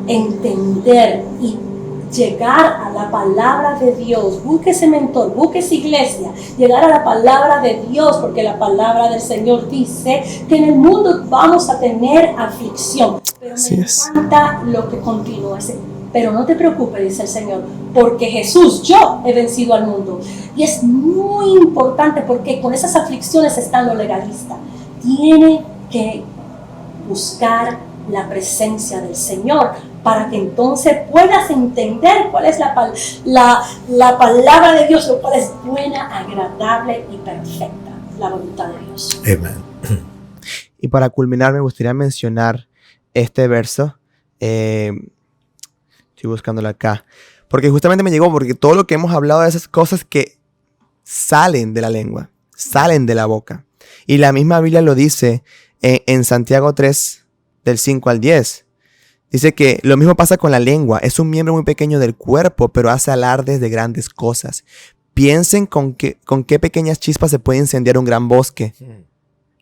entender y llegar a la palabra de Dios. Busque ese mentor, busque esa iglesia, llegar a la palabra de Dios, porque la palabra del Señor dice que en el mundo vamos a tener aflicción, pero me encanta lo que continúa. Pero no te preocupes, dice el Señor, porque Jesús, yo he vencido al mundo. Y es muy importante porque con esas aflicciones están los legalistas. Tiene que buscar la presencia del Señor para que entonces puedas entender cuál es la palabra de Dios, lo cual es buena, agradable y perfecta, la voluntad de Dios. Amén. Y para culminar, me gustaría mencionar este verso. Estoy buscándolo acá. Porque justamente me llegó, porque todo lo que hemos hablado de esas cosas que salen de la lengua, salen de la boca. Y la misma Biblia lo dice en Santiago 3, del 5 al 10. Dice que lo mismo pasa con la lengua. Es un miembro muy pequeño del cuerpo, pero hace alardes de grandes cosas. Piensen con qué pequeñas chispas se puede incendiar un gran bosque.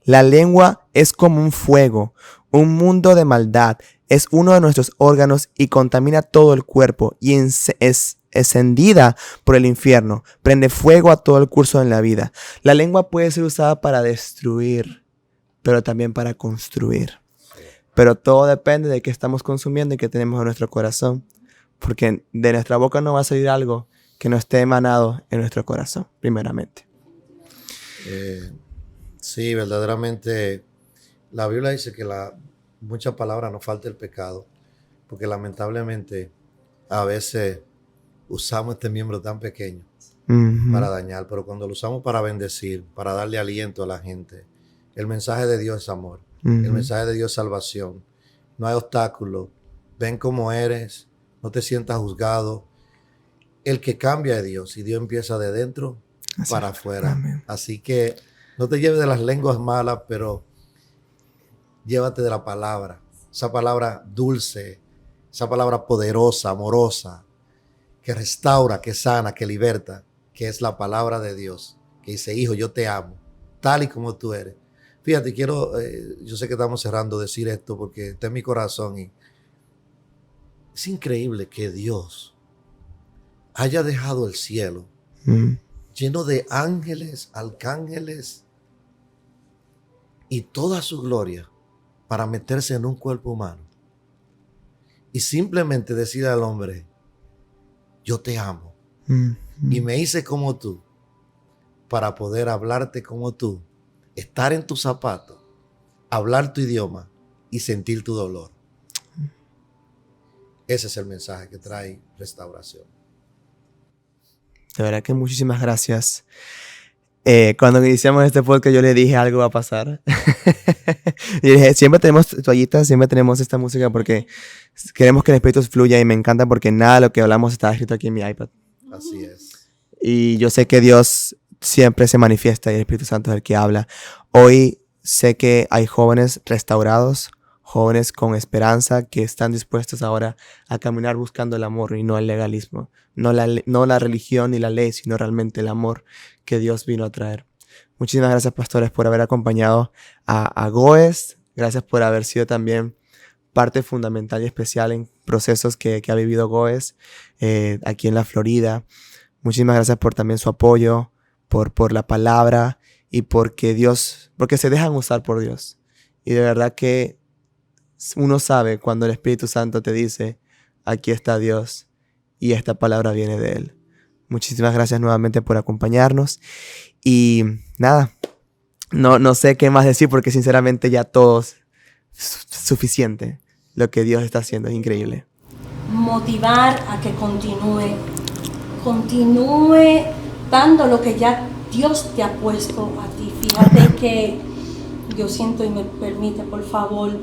La lengua es como un fuego, un mundo de maldad. Es uno de nuestros órganos y contamina todo el cuerpo y es encendida por el infierno. Prende fuego a todo el curso de la vida. La lengua puede ser usada para destruir, pero también para construir. Pero todo depende de qué estamos consumiendo y qué tenemos en nuestro corazón. Porque de nuestra boca no va a salir algo que no esté emanado en nuestro corazón, primeramente. Sí, verdaderamente la Biblia dice que muchas palabras nos falta el pecado, porque lamentablemente a veces usamos este miembro tan pequeño para dañar, pero cuando lo usamos para bendecir, para darle aliento a la gente, el mensaje de Dios es amor, el mensaje de Dios es salvación, no hay obstáculo, ven como eres, no te sientas juzgado, el que cambia es Dios y Dios empieza de dentro para afuera. Amén. Así que no te lleves de las lenguas malas, pero llévate de la palabra, esa palabra dulce, esa palabra poderosa, amorosa, que restaura, que sana, que liberta, que es la palabra de Dios, que dice, hijo, yo te amo, tal y como tú eres. Fíjate, yo sé que estamos cerrando decir esto porque está en mi corazón y es increíble que Dios haya dejado el cielo lleno de ángeles, arcángeles y toda su gloria para meterse en un cuerpo humano y simplemente decirle al hombre, yo te amo y me hice como tú para poder hablarte como tú, estar en tus zapatos, hablar tu idioma y sentir tu dolor. Ese es el mensaje que trae restauración. De verdad que muchísimas gracias. Cuando iniciamos este podcast yo le dije algo va a pasar. Y dije, siempre tenemos toallitas, siempre tenemos esta música porque queremos que el Espíritu fluya y me encanta porque nada de lo que hablamos está escrito aquí en mi iPad. Así es. Y yo sé que Dios siempre se manifiesta y el Espíritu Santo es el que habla. Hoy sé que hay jóvenes restaurados, jóvenes con esperanza que están dispuestos ahora a caminar buscando el amor y no el legalismo. No la religión ni la ley, sino realmente el amor que Dios vino a traer. Muchísimas gracias, pastores, por haber acompañado a GOES. Gracias por haber sido también parte fundamental y especial en procesos que ha vivido GOES aquí en la Florida. Muchísimas gracias por también su apoyo, por la palabra y porque se dejan usar por Dios. Y de verdad que uno sabe cuando el Espíritu Santo te dice, aquí está Dios y esta palabra viene de Él. Muchísimas gracias nuevamente por acompañarnos. Y nada, no sé qué más decir porque sinceramente ya todo es suficiente. Lo que Dios está haciendo es increíble. Motivar a que continúe dando lo que ya Dios te ha puesto a ti. Fíjate que yo siento, y me permite, por favor,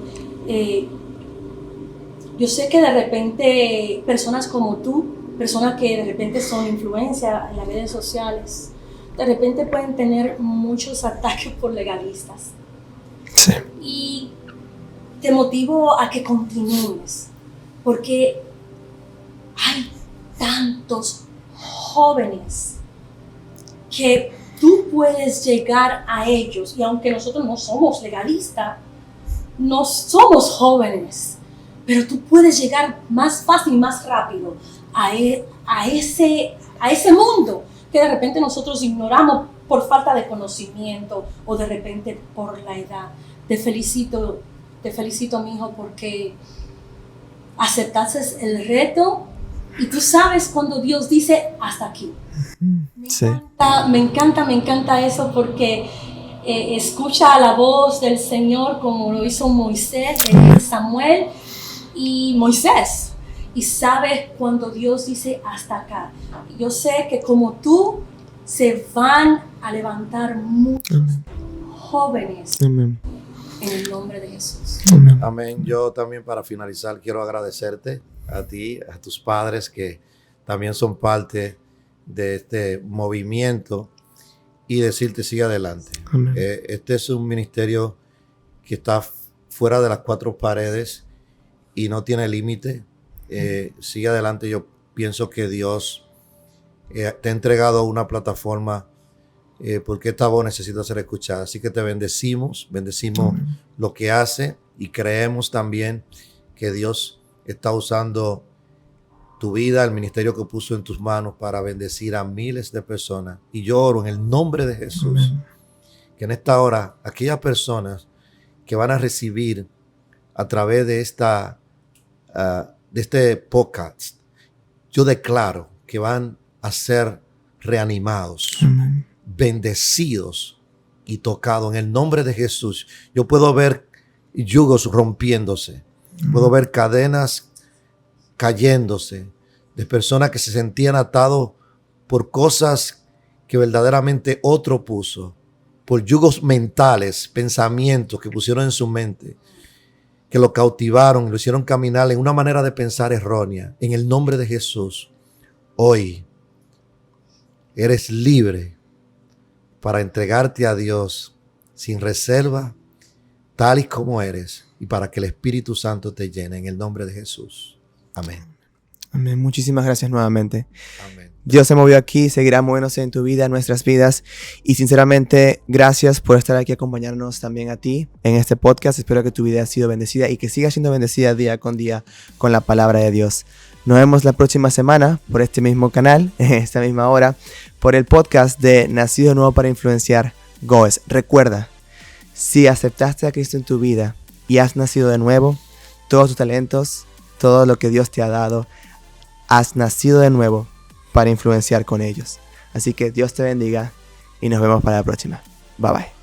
yo sé que de repente personas como tú, personas que de repente son influencia en las redes sociales, de repente pueden tener muchos ataques por legalistas. Sí. Y te motivo a que continúes, porque hay tantos jóvenes que tú puedes llegar a ellos, y aunque nosotros no somos legalistas, no somos jóvenes, pero tú puedes llegar más fácil y más rápido a ese mundo que de repente nosotros ignoramos por falta de conocimiento o de repente por la edad. Te felicito, mi hijo, porque aceptaste el reto y tú sabes cuando Dios dice hasta aquí. Sí. Me encanta eso porque escucha la voz del Señor como lo hizo Moisés, Samuel y Moisés. Y sabes cuando Dios dice hasta acá. Yo sé que como tú se van a levantar muchos jóvenes. Amén. En el nombre de Jesús. Amén. Amén. Yo también, para finalizar, quiero agradecerte a ti, a tus padres que también son parte de este movimiento y decirte sigue adelante. Este es un ministerio que está fuera de las cuatro paredes y no tiene límite. Sigue adelante. Yo pienso que Dios te ha entregado una plataforma porque esta voz necesita ser escuchada. Así que te bendecimos lo que hace y creemos también que Dios está usando tu vida, el ministerio que puso en tus manos para bendecir a miles de personas. Y yo oro en el nombre de Jesús que en esta hora aquellas personas que van a recibir a través de este podcast, yo declaro que van a ser reanimados, bendecidos y tocados en el nombre de Jesús. Yo puedo ver yugos rompiéndose, puedo ver cadenas cayéndose de personas que se sentían atados por cosas que verdaderamente otro puso, por yugos mentales, pensamientos que pusieron en su mente, que lo cautivaron, lo hicieron caminar en una manera de pensar errónea. En el nombre de Jesús, hoy eres libre para entregarte a Dios sin reserva, tal y como eres, y para que el Espíritu Santo te llene en el nombre de Jesús. Amén. Amén. Muchísimas gracias nuevamente. Amén. Dios se movió aquí, seguirá moviéndose en tu vida, en nuestras vidas. Y sinceramente, gracias por estar aquí, acompañarnos también a ti en este podcast. Espero que tu vida haya sido bendecida y que siga siendo bendecida día con la palabra de Dios. Nos vemos la próxima semana por este mismo canal, en esta misma hora, por el podcast de Nacido de Nuevo para Influenciar, GOES. Recuerda, si aceptaste a Cristo en tu vida y has nacido de nuevo, todos tus talentos, todo lo que Dios te ha dado, has nacido de nuevo para influenciar con ellos. Así que Dios te bendiga y nos vemos para la próxima. Bye bye.